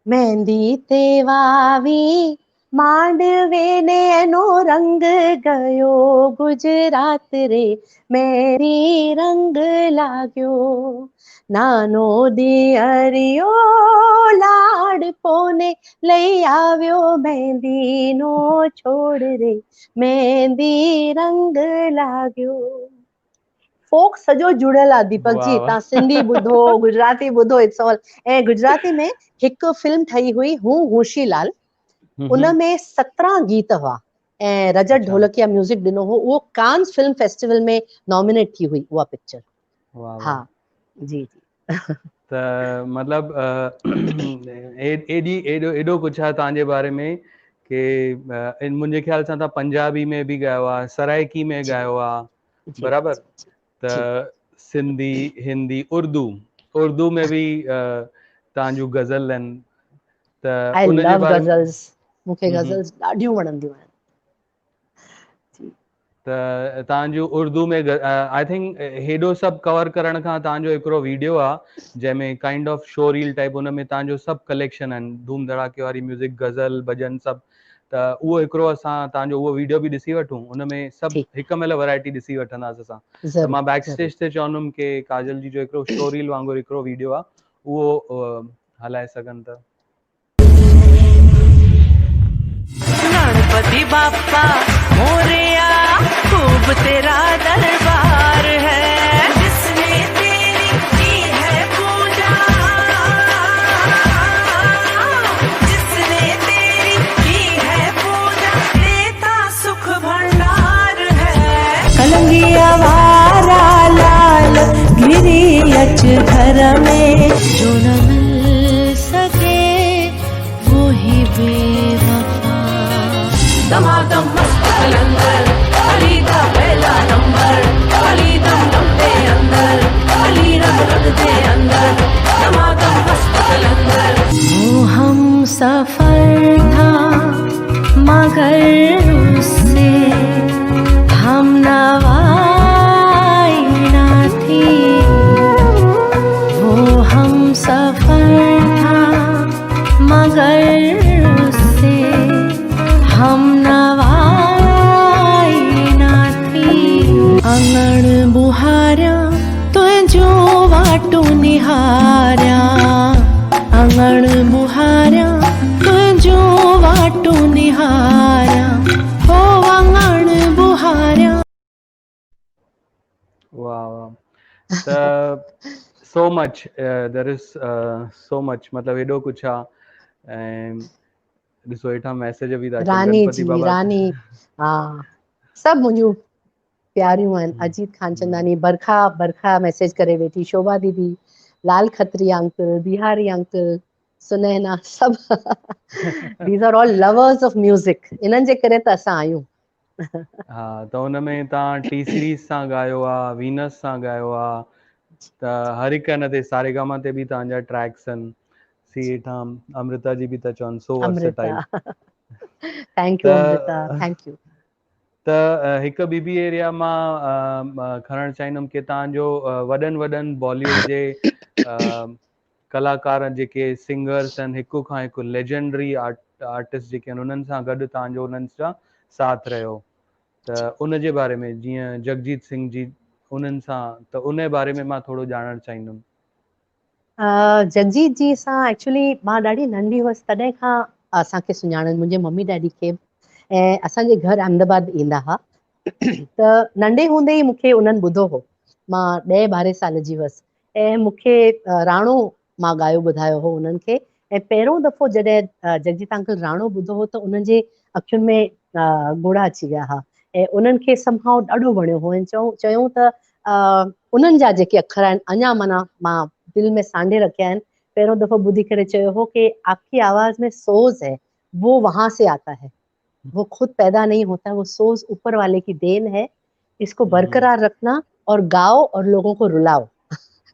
मेहंदी ते वावी मांडवे नैनो रंग गयो, गुजरात रे मेरी रंग लाग्यो, नानो दियरियो लाड पोने लई आव्यो, मेहंदी नो छोड़ रे मेहंदी रंग लाग्यो। फोक सॼो जुड़ियल आहे दीपक जी, वाह तव्हां वाह। सिंधी ॿुधो, गुजराती ॿुधो, इट्स ऑल। ऐं गुजराती में हिकु फिल्म ठही हुई, हूं होशीलाल, उन में 17 गीत हुआ ऐं रजत अच्छा, ढोलकिया म्यूजिक ॾिनो हो। उहो कांस फिल्म फेस्टिवल में नॉमिनेट थी हुई उहा पिक्चर। वाह वाह। हा जी जी। त मतिलबु एॾो कुझु आहे तव्हांजे बारे में कि मुंहिंजे ख़्याल सां तव्हां पंजाबी में बि ॻायो आहे, सराइकी में जी ॻायो आहे, जी बराबरि? जी जी। त सिंधी, हिंदी, उर्दू में बि तव्हां जूं गज़ल आहिनि, त आई उन जे लव बारे में गज़ल्स, मूंखे गज़ल्स ॾाढियूं वणंदियूं आहिनि। जी त तव्हांजूं उर्दू में आई थिंक हेॾो सभु कवर करण खां तव्हांजो हिकिड़ो वीडियो आहे जंहिंमें kind of show reel type, हुन में तव्हांजो सभु कलेक्शन आहिनि, धूम धड़ाके वारी म्यूज़िक, गज़ल, भॼन सभु। त उहो हिकिड़ो असां तव्हांजो उहो वीडियो बि ॾिसी वठूं, हुन में सभु ठीकु, हिक महिल वैरायटी ॾिसी वठंदासीं असां। त ज़रूरु मां बैक ज़रूरु। स्टेज ते चवंदुमि कि काजल जी जो हिकिड़ो शो रील वांगुरु हिकिड़ो वीडियो आहे, उहो हलाए सघनि था। गणपति बाप्पा मोरया, खूब तेरा दरबार है, जिसने तेरी की है पूजा, जिसने तेरी की है पूजा, देता सुख भंडार है। कलंगिया वारा लाल गिरी अच घर में, जो न मिल सके वो ही बेवफा। दमादम मस्त कलंदर, अली दा पहला नंबर, अली दम दम दे अंदर, अली रग रग दे अंदर, दमादम मस्त कलंदर। वो हम सफर था मगर उससे हम नवाई ना थी, वो हम सफर था मगर उससे हम नवाई ना थी। अंगण बुहारा तुझो वाटो निहारा, अंगण बुहारा तुझो वाटो निहारा, हो अंगण बुहारा। वाह वाह। त so much, there is so much, मतिलबु हेॾो कुझु आहे। ऐं ॾिसो हेठां मैसेज बि था अचनि, रानी गणपति जी, बाबा। रानी, हा, सभु मुंहिंजूं प्यारियूं आहिनि। अजीत खानचंदानी, बरखा मैसेज करे वेठी, शोभा दीदी, लाल खत्रिया अंकल, बिहारी अंकल, सुनैना, सभु these are all lovers of music, इन्हनि जे करे त असां आहियूं। हा, त हुन में तव्हां टी सीरीज़ सां ॻायो आहे, वीनस सां ॻायो आहे, त हर हिकु हिन ते सारेगामा ते बि तव्हांजा ट्रैक्स आहिनि। सी हेठां अमृता जी बि था चवनि सो Amrita, versatile. Thank you Amrita, त थैंक यू। हिकु ॿी एरिया मां खणणु चाहींदुमि कि तव्हांजो वॾनि बॉलीवुड जे कलाकार जेके सिंगर्स आहिनि, हिकु खां हिकु लेजेंडरी आर्टिस्ट जेके आहिनि, उन्हनि सां गॾु तव्हांजो उन्हनि सां साथ रहियो, त उन जे बारे में, जीअं जगजीत सिंह जी, उन्हनि सां, त उन जे बारे में मां थोरो ॼाणणु चाहींदुमि। जगजीत जी सां एक्चुअली मां ॾाढी नंढी हुअसि तॾहिं खां असांखे सुञाणनि मुंहिंजे मम्मी डैडी खे। ऐं असांजे घर अहमदाबाद ईंदा हुआ त नंढे हूंदे ई मूंखे उन्हनि ॿुधो हो। मां 10-12 साल जी हुअसि ऐं मूंखे राणो मां ॻायो ॿुधायो हो उन्हनि खे। ऐं पहिरियों दफ़ो जॾहिं जगजीत अंकल राणो ॿुधो हो त उन्हनि जे अखियुनि में ॻोढ़ा अची विया हुआ ऐं उन्हनि खे संभाव ॾाढो वणियो हो। ऐं चयूं त उन्हनि जा जेके अखर आहिनि अञा माना मां दिल में सांढे रखिया आहिनि। पहिरियों दफ़ो ॿुधी करे चयो हो कि आपकी आवाज़ में सोज है, वो वहां से आता है, वो खुद पैदा नहीं होता है, वो सोज ऊपर वाले की देन है, इसको बरकरार रखना और गाओ और लोगों को रुलाओ।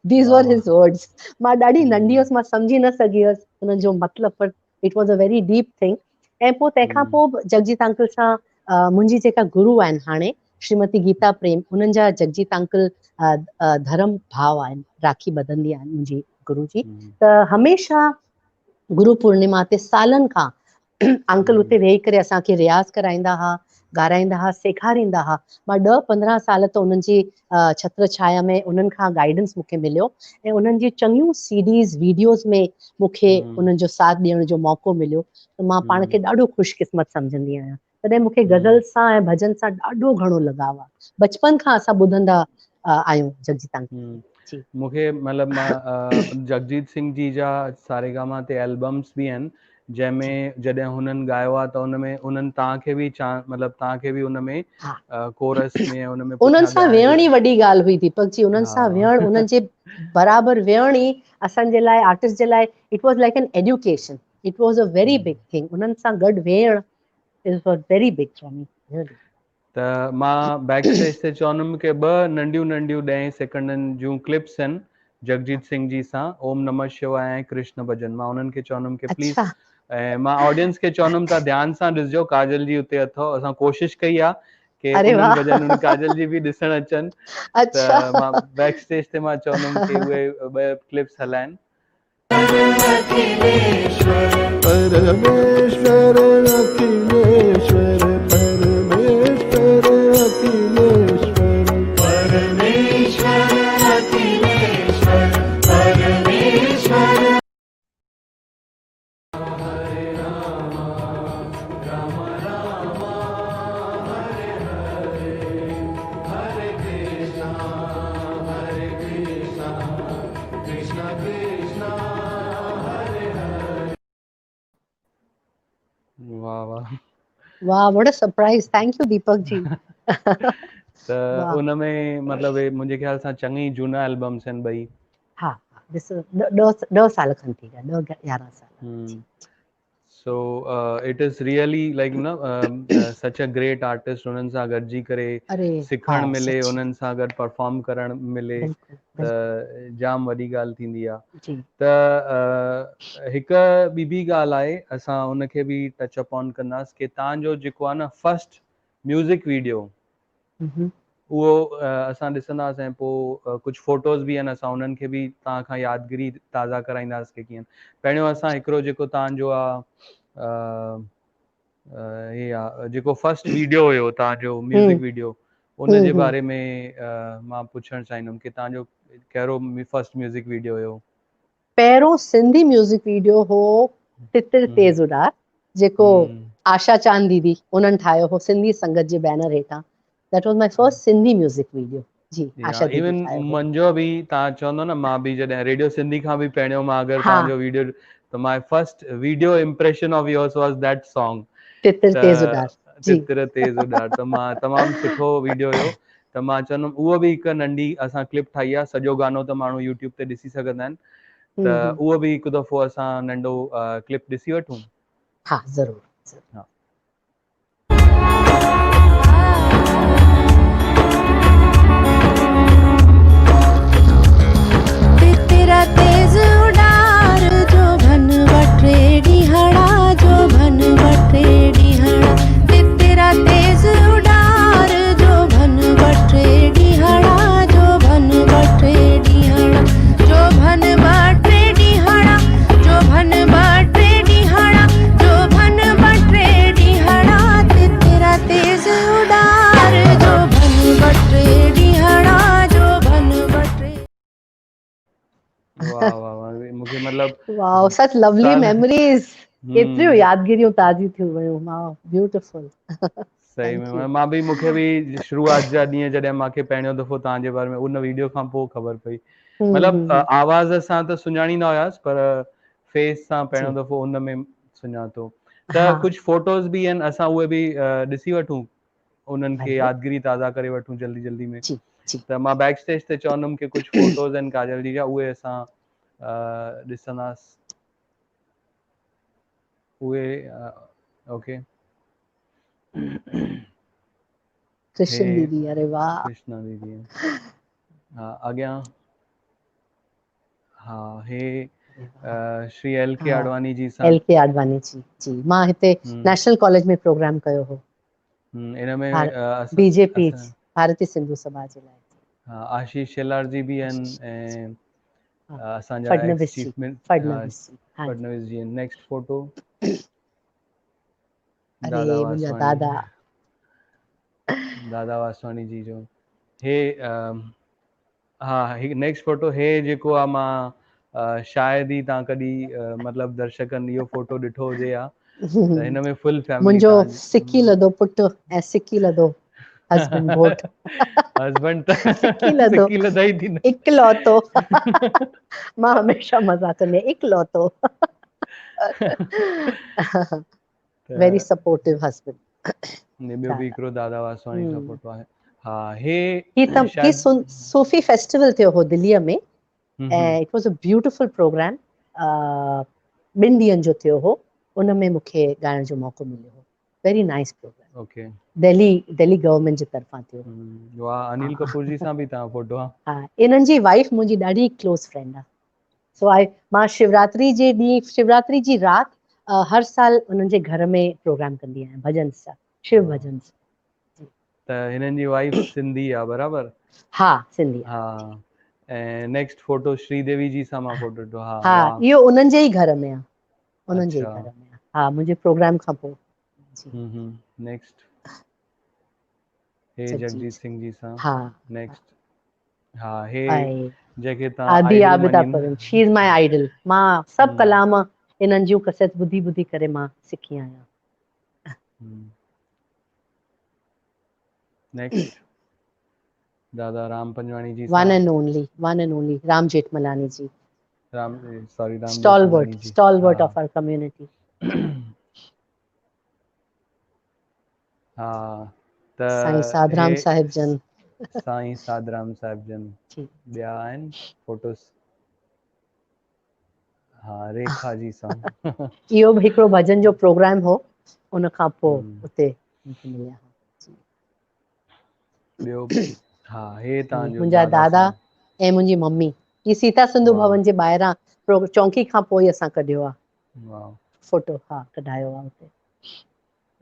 These were his words. मां ॾाढी नंढी हुअसि, मां सम्झी न सघी हुअसि हुननि जो मतिलबु, पर it was a very deep thing. ऐं पोइ तंहिंखां पोइ जगजीत अंकल सां मुंहिंजी जेका गुरु आहिनि हाणे श्रीमती गीता प्रेम, उन्हनि जा जगजीत अंकल धर्म भाव आहिनि, राखी ॿधंदी आहिनि मुंहिंजी गुरु जी। त हमेशह गुरु पूर्णिमा ते सालनि खां अंकल उते वेही करे असांखे रियाज़ कराईंदा हुआ, ॻाराईंदा हुआ, सेखारींदा हुआ। मां 10-15 साल त उन्हनि जी छत्र छाया में उन्हनि खां गाइडेंस मूंखे मिलियो ऐं उन्हनि जी चङियूं सीडीज़ वीडियोज़ में मूंखे उन्हनि जो साथ ॾियण जो मौक़ो मिलियो। त मां पाण खे ॾाढो ख़ुशकिस्मत सम्झंदी आहियां। तॾहिं मूंखे गज़ल सां ऐं भजन सां ॾाढो घणो लगाव आहे। बचपन खां असां ॿुधंदा आहियूं जगजीत अंकल जी। मूंखे मतिलबु मां जगजीत सिंह जी जा सारेगामा ते एल्बम्स बि आहिनि जंहिंमें जॾहिं हुननि ॻायो आहे त उनमें उन्हनि तव्हांखे बि मतिलबु तव्हांखे बि उनमें कोरस में उनमें उन्हनि सां वेहण ई वॾी ॻाल्हि हुई दीपक जी। उन्हनि सां वेहण, उन्हनि जे बराबरि वेहण ई असांजे लाइ, आर्टिस्ट जे लाइ, it was like an education, it was a very big thing. उन्हनि सां गॾु वेहण it was very big for me. त मां बैक स्टेज ते चवंदुमि कि 2 नंढियूं 10 सेकंडनि जूं क्लिप्स आहिनि जगजीत सिंह जी सां, ओम नमः शिवाय ऐं कृष्ण भजन। मां उन्हनि खे चवंदुमि कि प्लीज़, ऐं मां ऑडियंस खे चवंदुमि तव्हां ध्यान सां ॾिसजो, काजल जी उते अथव। असां कोशिशि कई आहे कि उन्हनि भजन काजल जी बि ॾिसण अचनि। त मां बैक स्टेज ते मां चवंदुमि कि उहे 2 क्लिप्स हलाइनि। परमेश्वर अखिलेश्वर, परमेश्वर अखिलेश्वर, परमेश्वर अखिलेश्वर, परमेश्वर। हरे राम राम राम हरे हरे, हरे कृष्णा कृष्णा कृष्णा हरे हरे। वाह वाह वाह, what a surprise. Thank you Deepak ji. त उनमें मतिलबु मुंहिंजे ख्याल सां चङी झूना एल्बम्स आहिनि ॿई। हा, ॾिस 10 साल खनि थी विया, 10-11 साल। So it is really like such a great artist, उन्हनि सां गॾिजी करे सिखण मिले, उन्हनि सां गॾु परफॉर्म करण मिले त जाम वॾी ॻाल्हि थींदी आहे। त हिकु ॿी ॻाल्हि आहे, असां उनखे बि टच अपॉन कंदासीं कि तव्हांजो जेको आहे न फर्स्ट म्यूज़िक वीडियो, उहो असां ॾिसंदासीं ऐं पोइ कुझु फोटोज़ बि आहिनि, असां उन्हनि खे बि तव्हां खां यादगिरी ताज़ा कराईंदासीं कि कीअं। पहिरियों असां हिकिड़ो जेको तव्हांजो आहे हे आहे जेको फर्स्ट वीडियो हुयो तव्हांजो म्यूज़िक वीडियो, उन जे बारे में मां पुछणु चाहींदुमि कि तव्हांजो कहिड़ो फर्स्ट म्यूज़िक वीडियो हुयो? पहिरियों सिंधी म्यूज़िक वीडियो हो तितिर तेज़ उॾार, जेको आशा चांद दीदी उन्हनि ठाहियो हो सिंधी संगत जे बैनर हेठां। That was my first Sindhi music video. जी, आशा दीदी इवन मुंहिंजो बि, तव्हां चवंदो न, मां बि जॾहिं रेडियो सिंधी खां बि पहिरियों मां अगरि तव्हांजो वीडियो, त my first video impression of yours was that song, तितिर तेज़ उॾार। तितिर तेज़ उॾार। त मां तमामु सुठो वीडियो हुयो। त मां चवंदुमि उहो बि हिकु नंढी असां क्लिप ठाही आहे। सॼो गानो त माण्हू यूट्यूब ते ॾिसी सघंदा आहिनि, त उहो बि हिकु दफ़ो असां नंढो क्लिप ॾिसी वठूं। हा, ज़रूरु। हा। तेरा तेज उडार जो भन वठे ॾींहड़ा, जो भन वठे ॾींहड़ा। तेरा तेज उडार जो भन वठे ॾींहड़ा, जो भन वठे ॾींहड़ा, जो भन वठे ॾींहड़ा, जो भन वठे ॾींहड़ा, जो भन वठे ॾींहड़ा। तेरा तेज उडार जो भन वठे ॾींहड़ा, जो भन वठे। वाह वाह वाह, मतलब वाओ, सच लवली साल मेमोरीज, केतिरियूं हम्म यादगिरियूं ताज़ी थियूं वयूं। Wow, beautiful. सही थैंक यू। में मां बि मूंखे बि शुरूआत जा ॾींहं जॾहिं मूंखे पहिरियों दफ़ो तव्हांजे बारे में उन वीडियो खां पोइ ख़बर पई। मतलब आवाज़ सां त सुञाणींदा हुआसीं पर फेस सां जी पहिरियों दफ़ो उन में सुञातो। त हा, कुझु फोटोज़ बि आहिनि, असां उहे बि ॾिसी वठूं, उन्हनि खे भले, यादगिरी ताज़ा करे वठूं जल्दी जल्दी में। जी जी। त मां बैक स्टेज ते चवंदुमि कि कुझु फोटोज़ आहिनि काजल जी जा, उहे असां ॾिसंदासीं। उहे ओके। हे कृष्ण दीदी, अरे वाह। कृष्णा दीदी हैं। हाँ अॻियां हाँ हे अरे वाह। श्री एल के हा, आडवाणी जी सां। एल के आडवाणी जी जी। मां हिते हम्म नेशनल कॉलेज में प्रोग्राम कयो हो, इन में बीजेपी असां भारतीय सिंधु सभा जे लाइ। हाँ आशीष शेलार जी बि आहिनि आशीष जी, ऐं हा, असांजा एक्स फडणवीस जी, चीफ मिनिस्टर फडणवीस जी, हाँ जी। फडणवीस जी आहिनि। नेक्स्ट फोटो अरे दादा मुंहिंजा वासवाणी, दादा। दादा वासवाणी जी जो हे हा ही नेक्स्ट फोटो हे जेको आहे मां शायदि ई तव्हां कॾहिं मतिलबु दर्शकनि इहो फोटो ॾिठो हुजे हा। त हिन में फुल फैमिली मुंहिंजो सिकी तव्हां लधो पुटु ऐं सिकी लधो हस्बैंड घोट। हस्बैंड त सिकी लधो सिकी लधाई थी न। इकलौतो। मां हमेशह मज़ाक कंदी आहियां, इकलौतो। वेरी त सपोर्टिव हस्बैंड। ॿियो बि दादा। हिकिड़ो दादा वासवाणी जो हम्म। फोटो आहे। हा हे ही शायदि सूफ़ी फेस्टिवल थियो हो दिल्लीअ में, हम्म ऐं it was a beautiful program. 2 ॾींहंनि जो थियो हो, उन में मूंखे ॻाइण जो मौक़ो मिलियो हो। Very nice programme. Okay. Delhi government जी तरफ़ां थियो हो। वाह, अनिल हा कपूर जी सां बि तव्हां फोटो आहे। हा, इन्हनि जी वाइफ मुंहिंजी ॾाढी क्लोज फ्रेंड आहे। सो मां शिवरात्रि जे ॾींहुं, शिवरात्रि जी राति हर साल उन्हनि जे घर में प्रोग्राम कंदी आहियां, भजन सां, शिव वाह, भजन सां। त हिननि जी वाइफ सिंधी आहे बराबर। हा, सिंधी आहे। हा ऐं नेक्स्ट फोटो श्रीदेवी जी सां मां फोटो ॾिठो। हा हा, वाह। इहो उन्हनि जे ई घर में आहे, उन्हनि जे ई अच्छा घर में आहे। हा, मुंहिंजे प्रोग्राम खां पोइ जी। नेक्स्ट हे जगजीत सिंह जी सां। हा, नेक्स्ट हा हे ऐं जंहिंखे तव्हां आदि आइडल आबिदा मञींदा। Parveen, she is my idol. मां सभु कलाम इन्हनि जूं कसट ॿुधी ॿुधी करे मां सिखी आहियां। नेक्स्ट दादा राम पंजवाणी जी सां। One and only Ram Jethmalani ji. Ram Jethmalani ji. हा स्टॉलवर्ट ऑफ आवर कम्युनिटी। हा त साईं हे साधराम साहिब जन साईं साधराम साहिब जन। जी। ॿिया आहिनि फोटोस। हा रेखा जी सां। इहो बि हिकिड़ो भजन जो प्रोग्राम हो, उन खां पोइ हम्म, उते मूंखे मिलिया। ॿियो हा हे तव्हांजो मुंहिंजा दादा सां। ऐं मुंहिंजी मम्मी, ही सीता सिंधु वाह भवन जे ॿाहिरां चौंकी खां पोइ असां कढियो आहे वाह। फोटो। हा, कढायो आहे हुते।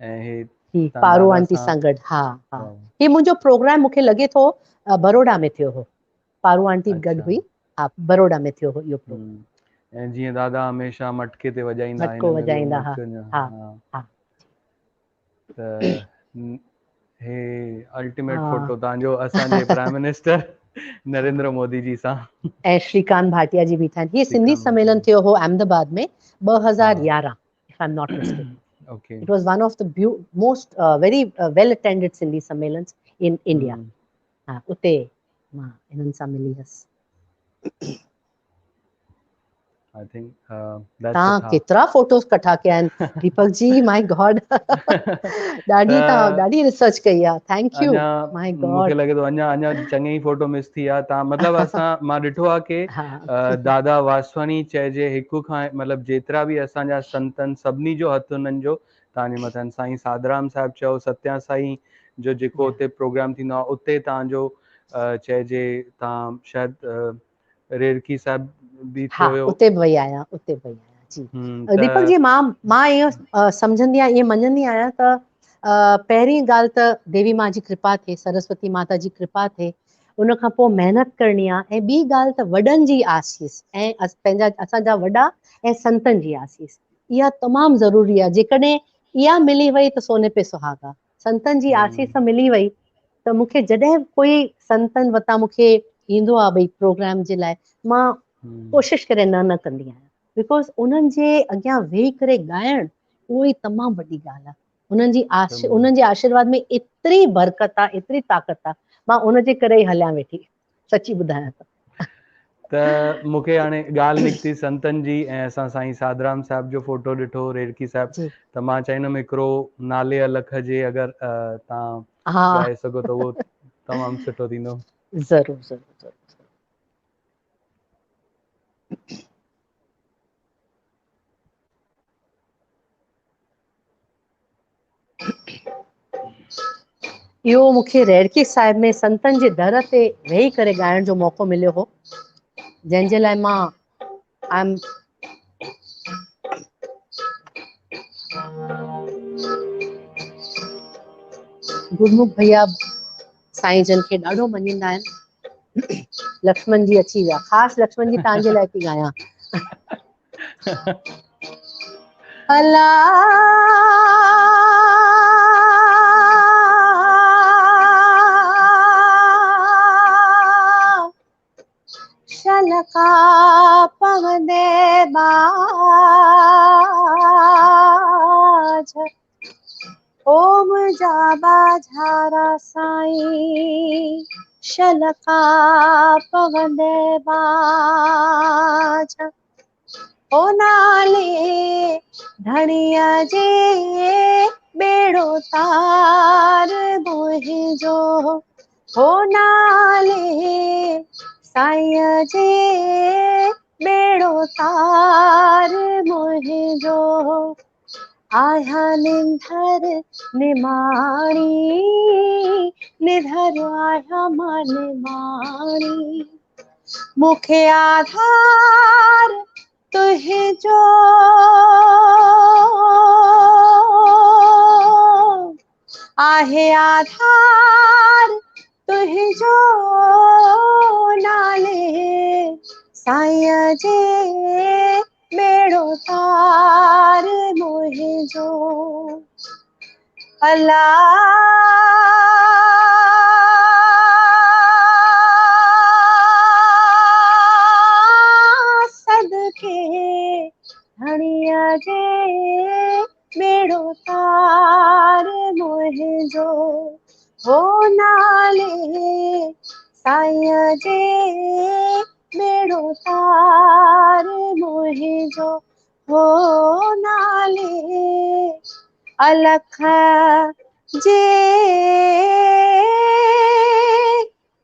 ऐं हे ही तव्हां पारो दादा आंटी सां गॾु। हा हा, वाह ही मुंहिंजो प्रोग्राम मूंखे लॻे थो बड़ौदा में थियो हो। पारो आंटी गॾु अच्छा। हुई। हा, बड़ौदा में थियो हो इहो प्रोग्राम। ऐं जीअं दादा हमेशह मटके ते वॼाईंदा, हिन मटको में बि वॼाईंदा। हा मटके हा हा हा त हे अल्टीमेट हा। फोटो तव्हांजो असांजे प्राइम मिनिस्टर नरेंद्र मोदी जी सां। ऐं श्रीकांत भाटिया जी बीठा आहिनि। हीअ सिंधी श्रीकांत भाटिया सम्मेलन जी। थियो हो अहमदाबाद में हा 2011, if I am not mistaken. Okay. It was one of the most very well attended Sindhi सम्मेलन्स in India. हा, उते मां इन्हनि सां मिली हुअसि। आई थिंक दैट्स तव्हां इट। हा केतिरा फोटोस कठा कया आहिनि दीपक जी, माय गॉड। ॾाढी तव्हां त ॾाढी रिसर्च कई आहे, थैंक यू, अञा माय मूंखे गॉड। लॻे थो अञा चङे ई फोटो मिस थी विया। तव्हां मतिलबु मां ॾिठो आहे की हा दादा वासवाणी चइजे हिकु खां मतिलबु जेतिरा बि असांजा संत आहिनि सभिनी जो हथु हुननि जो तव्हांजे मथां आहिनि। साईं साधराम साहिबु चओ, सत्या साईं जो जेको उते प्रोग्राम थींदो आहे उते तव्हांजो चइजे, तव्हां शायदि रेरकी साहिब बि हा, थियो हुयो। उते बि वई आहियां, उते बि वई आहियां जी। त दीपक जी मां इहो सम्झंदी आहियां, ईअं मञंदी आहियां त पहिरीं ॻाल्हि त देवी मां जी कृपा थिए, सरस्वती माता जी कृपा थिए, उन खां पोइ महिनत करणी आहे, ऐं ॿी ॻाल्हि त वॾनि जी आसीस ऐं पंहिंजा असांजा वॾा ऐं संतनि जी आसीस, इहा तमामु ज़रूरी आहे। जेकॾहिं इहा मिली वई त सोने पे सुहागा। संतनि जी आसीस मिली वई त मूंखे जॾहिं कोई संतनि वटां मूंखे ईंदो आहे भई प्रोग्राम जे लाइ, मां कोशिशि करे न कंदी आहियां। बिकॉज़ उन्हनि जे अॻियां वेही करे ॻाइणु उहो ई तमामु वॾी ॻाल्हि आहे। उन्हनि जी उन्हनि जे आशीर्वाद में एतिरी बरकत आहे, एतिरी ताक़त आहे, मां उनजे करे ई हलियां वेठी, सची ॿुधायां त। त मूंखे हाणे ॻाल्हि निकिती संतनि जी ऐं असां साईं साधराम साहिब जो फोटो ॾिठो रेडकी साहिब, जी त मां चाहींदुमि हिकिड़ो नाले अलख जे अगरि तव्हां हा, ॻाए सघो त उहो तमामु सुठो थींदो। ज़रूरु ज़रूरु ज़रूरु। इहो मूंखे रेडकी साहिब में संतनि जे दर ते वेही करे ॻाइण जो मौक़ो मिलियो हो, जंहिंजे लाइ मां आई एम गुरमुख भैया साईं जन खे ॾाढो मञींदा आहिनि। लक्ष्मण जी अची विया, ख़ासि लक्ष्मण जी तव्हांजे लाइ थी ॻायां। अला शलका पवंदे बाज, ओम जा बाझारा साईं, शलका पवंदे बाज, ओ नाले धणीअ जे बेड़ो तार मुंहिंजो, ओ नाले साईं जे बेड़ो तार मुंहिंजो, आया निंधर निमाणी, निधर आया मां निमाणी, मूंखे आधार तुंहिंजो आहे, आधार तुंहिंजो नाले साईं जे बेड़ो तार मुंहिंजो, अला सदके धणीअ जे बेड़ो तार मुंहिंजो, हो नाले साईं जे बेड़ो तार मुंहिंजो, हो नाले अलख जे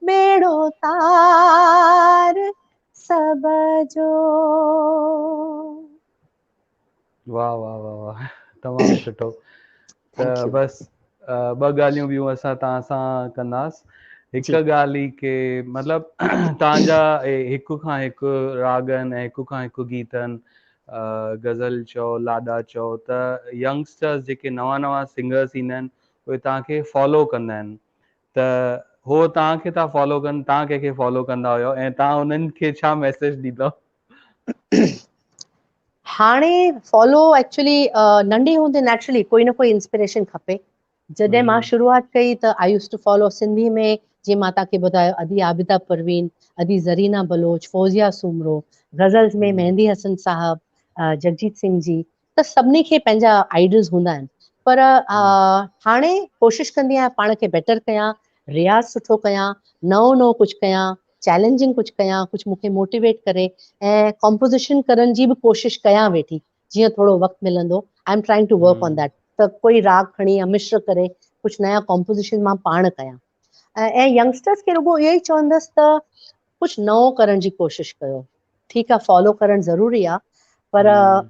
बेड़ो तार सब जो। वाह वाह वाह वाह, तमामु सुठो। त Thank you. बसि ॿ ॻाल्हियूं ॿियूं असां तव्हां सां कंदासीं। हिकु जी ॻाल्हि ई की मतिलबु तव्हांजा हिकु खां हिकु रागनि ऐं हिकु खां हिकु गीतनि, गज़ल चओ लाॾा चओ, त यंगस्टर्स जेके नवां नवां सिंगर्स ईंदा आहिनि उहे तव्हांखे फॉलो कंदा आहिनि, त हो तव्हांखे था फॉलो कनि, तव्हां कंहिंखे फॉलो कंदा हुयो ऐं तव्हां उन्हनि खे छा मैसेज ॾींदव? हाणे फॉलो एक्चुअली नंढी हूंदे नेचुरली कोई न कोई इंस्पिरेशन खपे। जॾहिं मां शुरूआत कई त आई यूज़ टू फॉलो सिंधी में, जीअं मां तव्हांखे ॿुधायो, अदी आबिदा परवीन, अदी ज़रीना बलोच, फौजिया सूमरो, गज़ल्स में मेहंदी हसन साहब, जगजीत सिंह जी, त सभिनी खे पंहिंजा आइडल्स हूंदा आहिनि। पर हाणे कोशिशि कंदी आहियां पाण खे बेटर कयां, रियाज़ सुठो कयां, नओं नओं कुझु कयां, चैलेंजिंग कुझु कयां, कुझु मूंखे मोटिवेट करे, ऐं कॉम्पोज़िशन करण जी बि कोशिशि कयां वेठी, जीअं थोरो वक़्तु मिलंदो। I am trying to work on that, त कोई राग खणी या मिश्र करे कुझु नया कॉम्पोज़िशन मां पाण कयां। ऐं यंगस्टर्स खे रुॻो इहो ई चवंदसि त कुझु नओं करण जी कोशिशि कयो। ठीकु आहे, फॉलो करणु ज़रूरी आहे, पर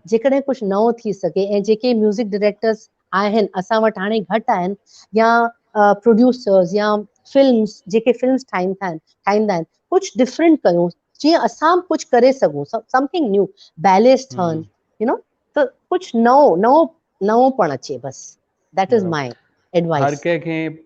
जेकॾहिं कुझु नओं थी सघे, ऐं जेके म्यूज़िक डायरेक्टर्स आहिनि असां वटि हाणे घटि आहिनि, या प्रोड्यूसर्स या फिल्म्स, जेके फिल्म्स ठाहींदा आहिनि, कुझु डिफरेंट कयूं, जीअं असां कुझु करे सघूं, समथिंग न्यू, बैलेंस ठहनि, यू नो, त कुझु नओं पण अचे, बसि दैट इज़ माय हर एडवाइस। कंहिंखे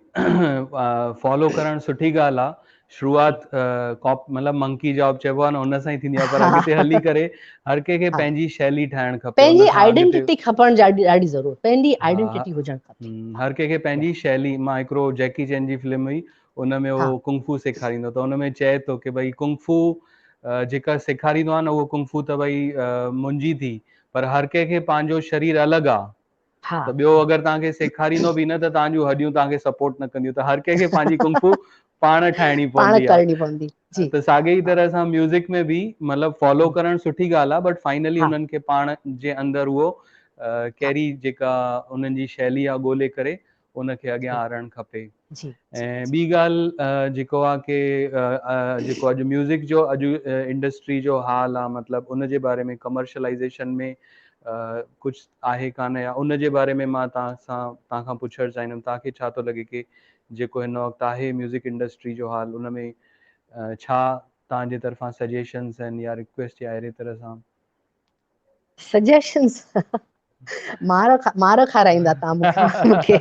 फॉलो करणु सुठी ॻाल्हि आहे। शुरूआत मतिलबु मंकी जॉब चइबो आहे न, हुन सां ई थींदी आहे, पर अॻिते हली करे हर कंहिंखे पंहिंजी शैली ठाहिणु खपे, पंहिंजी हुन सां अॻिते आइडेंटिटी खपणु ॾाढी ज़रूरु, पंहिंजी आइडेंटिटी हुजणु खपे। हर कंहिंखे पंहिंजी शैली। मां हिकिड़ो जैकी चैन जी फिल्म हुई, उन में हा उहो कुंग फू सेखारींदो, त उन में चए थो की भई कुंग फू जेका सेखारींदो आहे न उहो कुंफू त भई मुंहिंजी थी, पर हर कंहिंखे पंहिंजो शरीर अलॻि आहे। हा त ॿियो अगरि तव्हांखे सेखारींदो बि न त तव्हांजूं हॾियूं तव्हांखे सपोर्ट न कंदियूं, त हर कंहिंखे पंहिंजी कुंफू पाण ठाहिणी पाण पवंदी आहे। करणी पवंदी जी। त साॻे ई तरह सां म्यूज़िक में बि मतिलबु फॉलो करणु सुठी ॻाल्हि आहे, बट फाइनली हा उन्हनि खे पाण जे अंदरि उहो हा कहिड़ी जेका उन्हनि जी शैली आहे ॻोल्हे करे उनखे अॻियां जी आणणु खपे। जी ऐं ॿी ॻाल्हि जेको आहे कि जेको अॼु म्यूज़िक जो अॼु इंडस्ट्री जो हाल आहे, मतिलबु उन जे बारे में कमर्शलाइज़ेशन में कुझु आहे कान, या उन जे बारे में मां तव्हां खां पुछणु चाहींदुमि, तव्हांखे छा थो लॻे कि जेको हिन वक़्तु आहे म्यूज़िक इंडस्ट्री जो हाल, उन में छा तव्हांजे तरफ़ां सजेशन्स आहिनि या रिक्वेस्ट या अहिड़े तरह सां? सजेशंस मार खाराईंदा तव्हां मूंखे।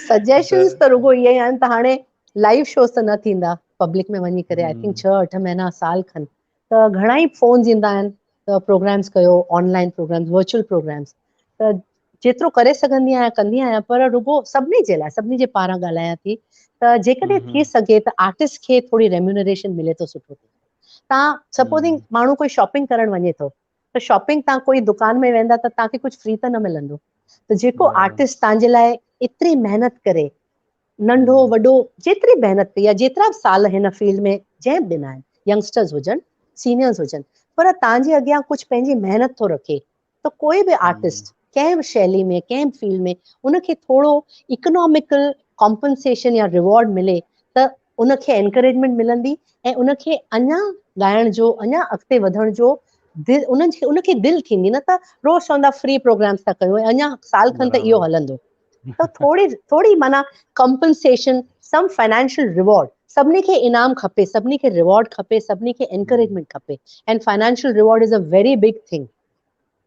सजेशंस त रुगो इहे आहिनि त हाणे लाइव शोज़ त न थींदा पब्लिक में वञी करे, आई थिंक 6-8 महीना साल खनि त घणा ई फ़ोन्स ईंदा आहिनि त प्रोग्राम्स कयो, ऑनलाइन प्रोग्राम्स, वर्चुअल प्रोग्राम्स, त जेतिरो करे सघंदी आहियां कंदी आहियां, पर रुगो सभिनी जे लाइ, सभिनी जे पारां ॻाल्हायां थी त जेकॾहिं थी सघे त आर्टिस्ट खे थोरी रेम्यूनरेशन मिले त सुठो थिए। तव्हां सपोज़िंग माण्हू कोई शॉपिंग करणु वञे थो त शॉपिंग तव्हां कोई दुकान में वेंदा त तव्हांखे कुझु फ्री त न मिलंदो, त जेको आर्टिस्ट तव्हांजे लाइ एतिरी महिनत करे, नंढो वॾो जेतिरी महिनत कई आहे, जेतिरा साल हिन फील्ड में जंहिं बि ॾिना आहिनि, यंगस्टर्स हुजनि, सीनियर्स हुजनि, पर तव्हांजे अॻियां कुझु पंहिंजी महिनत थो रखे, त कोई बि आर्टिस्ट कंहिं बि शैली में, कंहिं बि फील्ड में उनखे थोरो इकोनॉमिकल कॉम्पनसेशन या रिवॉर्ड मिले त उनखे एनकरेजमेंट मिलंदी ऐं उनखे अञा ॻाइण जो, अञा अॻिते वधण जो उनखे दिलि थींदी, न त रोज़ चवंदा फ्री प्रोग्राम्स था कयूं ऐं अञा साल खनि त इहो हलंदो। त थोड़ी माना कंपनसेशन, सम फाइनेंशियल रिवॉर्ड, सभिनी खे इनाम खपे, सभिनी खे रिवॉर्ड खपे, सभिनी खे एनकरेजमेंट खपे, and financial reward is a very big thing.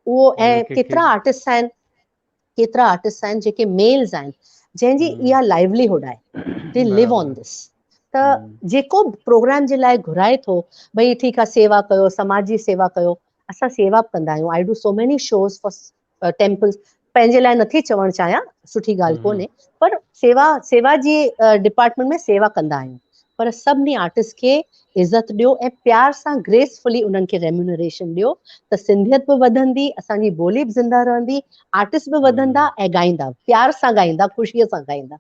उहो ऐं केतिरा आर्टिस्ट आहिनि जेके मेल्स आहिनि जंहिंजी इहा लाइवलीहुड आहे, दे लिव ऑन दिस, त जेको प्रोग्राम जे लाइ घुराए थो भई ठीकु आहे सेवा कयो, समाज जी सेवा कयो, असां सेवा बि कंदा आहियूं, I do so many shows for temples, पंहिंजे लाइ नथी चवणु चाहियां, सुठी ॻाल्हि कोन्हे, पर सेवा जी डिपार्टमेंट में सेवा कंदा आहियूं, पर सभिनी आर्टिस्ट खे इज़त ॾियो ऐं प्यार सां ग्रेसफुली उन्हनि खे रेम्यूनरेशन ॾियो, त सिंधियत बि वधंदी, असांजी ॿोली बि ज़िंदा रहंदी, आर्टिस्ट बि वधंदा ऐं ॻाईंदा, प्यार सां ॻाईंदा, ख़ुशीअ सां ॻाईंदा।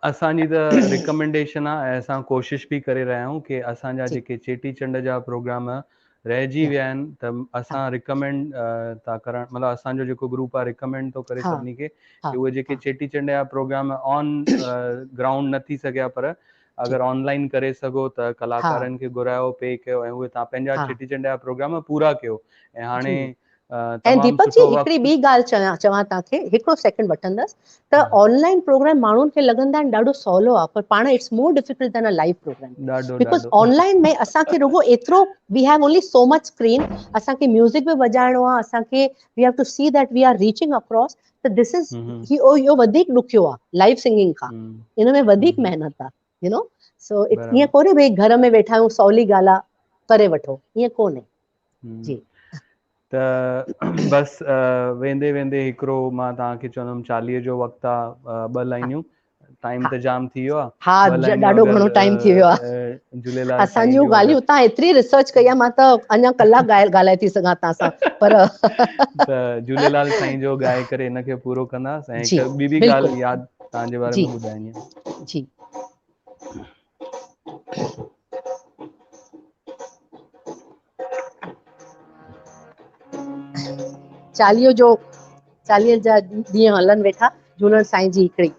असांजी त रिकमेंडेशन आहे ऐं असां कोशिशि बि करे रहिया आहियूं कि असांजा जी जेके चेटीचंड जा प्रोग्राम रहिजी विया आहिनि त असां रिकमेंड था करणु, मतिलबु असांजो जेको ग्रुप आहे रिकमेंड थो करे हा सभिनी खे हा कि उहे जेके हा चेटीचंड जा प्रोग्राम ऑन ग्राउंड न थी सघिया, पर जी अगरि ऑनलाइन करे सघो त हा कलाकारनि खे घुरायो, पे कयो ऐं उहे तव्हां पंहिंजा हा चेटीचंड जा प्रोग्राम पूरा कयो। ऐं हाणे जी ऐं तमामु दीपक जी सुठो हिकिड़ी वक़्तु। ॿी ॻाल्हि चवां तव्हांखे, हिकिड़ो सेकंड वठंदसि, त ऑनलाइन प्रोग्राम माण्हुनि खे लॻंदा आहिनि ॾाढो सवलो आहे, पर पाण it's more difficult than a live program, ॾाढो बिकॉज़ ॾाढो ऑनलाइन में असांखे रुगो एतिरो, we have only so much screen, असांखे म्यूज़िक बि वॼाइणो आहे, असांखे we have to see that we are reaching across, त दिस इज़ इहो वधीक ॾुखियो आहे लाइव सिंगिंग खां, इन में वधीक महिनत आहे, यू नो, सो ईअं बराबरि। कोन्हे भई घर में वेठा आहियूं सवली ॻाल्हि आहे करे वठो, ईअं कोन्हे। जी त बसि वेंदे वेंदे हिकिड़ो मां तव्हांखे चवंदुमि, चालीहे जो वक़्तु आहे, ॿ हा लाइनियूं, टाइम हा त जाम थी वियो आहे, हा ॿ लाइनियूं ॾाढो घणो टाइम थी वियो आहे, अगरि झूलेलाल साईं असांजूं जूं ॻाल्हियूं अगरि तव्हां एतिरी रिसर्च कई आहे, मां त अञा कलाक ॻाल्हाए थी सघां तव्हां सां, पर त झूलेलाल साईं जो ॻाए करे हिनखे पूरो कंदासीं। ऐं जी हिकु ॿी बि बिल्कुलु ॻाल्हि यादि तव्हांजे बारे जी में ॿुधाइणी आहे। जी चालीहो जा ॾींहं हलनि वेठा, झूलण साईं जी हिकिड़ी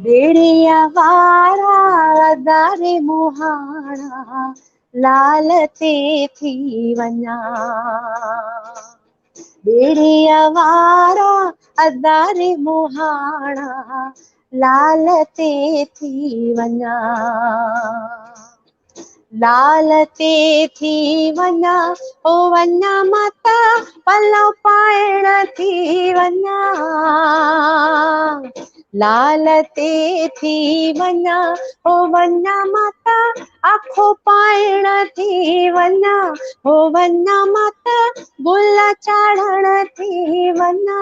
बेड़िया वारा दारे मुहाणा लाल ते थी वञा, बेड़िया वारा अदारे मुहाणा लाल ते थी वञा, लाल ते थी वञा, ओ वञा माता पलव पाइण थी वञा, लाल ते थी वञा हो वञा माता आखो पाइण थी वञा हो वञा माता गुल चाढ़ण थी वञा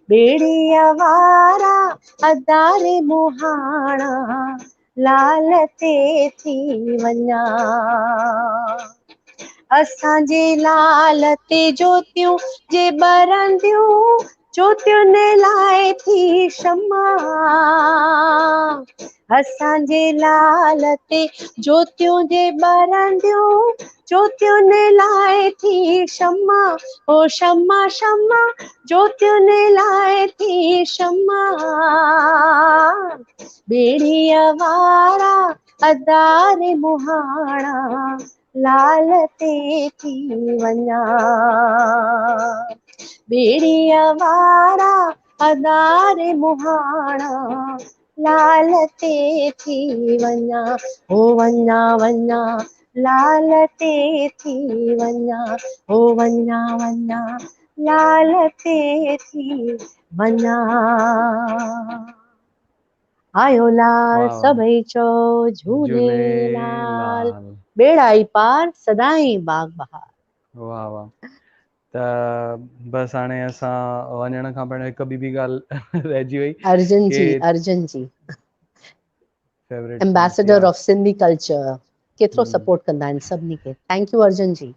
बेड़ीअ वारा अदारे मुहाणा लाल ते थी वञा असांजे लाल ते ज्योतियूं जे ॿरंदियूं ज्योतियुनि लाइ थी क्षमा असांजे लाल ते ज्योतियूं जे ॿरंदियूं ज्योतियुनि लाइ थी क्षमा ओ क्षमा क्षमा ज्योतियुनि लाइ थी क्षमा बेड़ीअ वारा अदारे मुहाणा लाल ते थी वञा बेड़ीअ वारा अदारे मुहाणा लाल ते थी वञा हो वञा वञा लाल ते थी वञा हो वञा वञा लाल ते थी वञा आयो लाल वाह वाह सभई चओ झूलेलाल झूलेलाल बेड़ाई पार सदाई बाग बहार वाह वाह त बसि हाणे असां वञण खां पहिरियों हिकु ॿी ॻाल्हि रहिजी वई अर्जुन कि जी favourite ambassador of Sindhi culture केतिरो सपोर्ट कंदा आहिनि सभिनी खे थैंक यू अर्जुन जी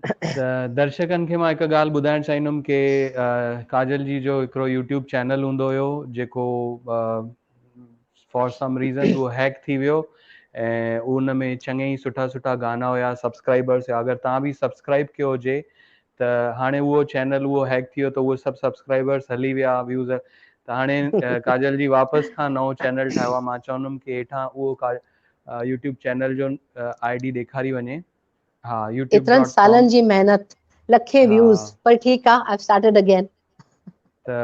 त दर्शकनि खे मां हिकु ॻाल्हि ॿुधाइण चाहींदुमि कि काजल जी जो हिकिड़ो यूट्यूब चैनल हूंदो हुयो जेको फॉर सम रीज़न उहो हैक थी वियो ऐं उन में चङे ई सुठा सुठा गाना हुया सब्सक्राइबर्स हुया अगरि तव्हां बि सब्सक्राइब कयो हुजे त हाणे उहो चैनल उहो हैक थी वियो त उहे सभु सब्सक्राइबर्स हली विया व्यूज़ त हाणे काजल जी वापसि खां नओं चैनल ठाहियो आहे मां चवंदुमि कि हेठां उहो यूट्यूब चैनल जो ID ॾेखारी वञे हा एतिरनि youtube.com सालनि जी महिनत लखे हा व्यूज़ पर ठीकु आहे आई स्टार्टेड अगेन त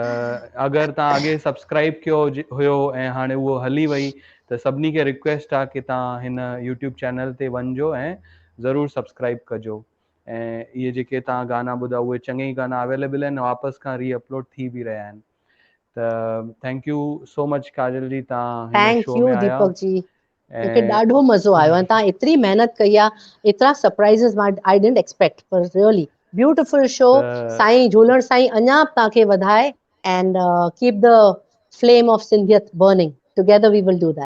अगरि तव्हां अॻे सब्सक्राइब कयो हुयो ऐं हाणे उहो हली वई त सभिनी खे रिक्वेस्ट आहे कि तव्हां हिन यूट्यूब चैनल ते वञिजो ऐं ज़रूरु सब्सक्राइब कजो ऐं इहे जेके तव्हां गाना ॿुधा उहे चङे ई गाना अवेलेबल आहिनि वापसि खां रीअपलोड थी बि रहिया आहिनि त थैंक यू सो मच काजल जी तव्हां हिन थैंक शो यू में आया दीपक जी मूंखे ऐं ॾाढो मज़ो आयो ऐं तव्हां एतिरी महिनत कई आहे एतिरा सरप्राइज़िस मां आई डिडंट एक्सपेक्ट पर रियली ब्यूटिफुल शो त साईं झूलण साईं अञा तव्हांखे वधाए and keep the flame of Sindhiyat burning together we will do that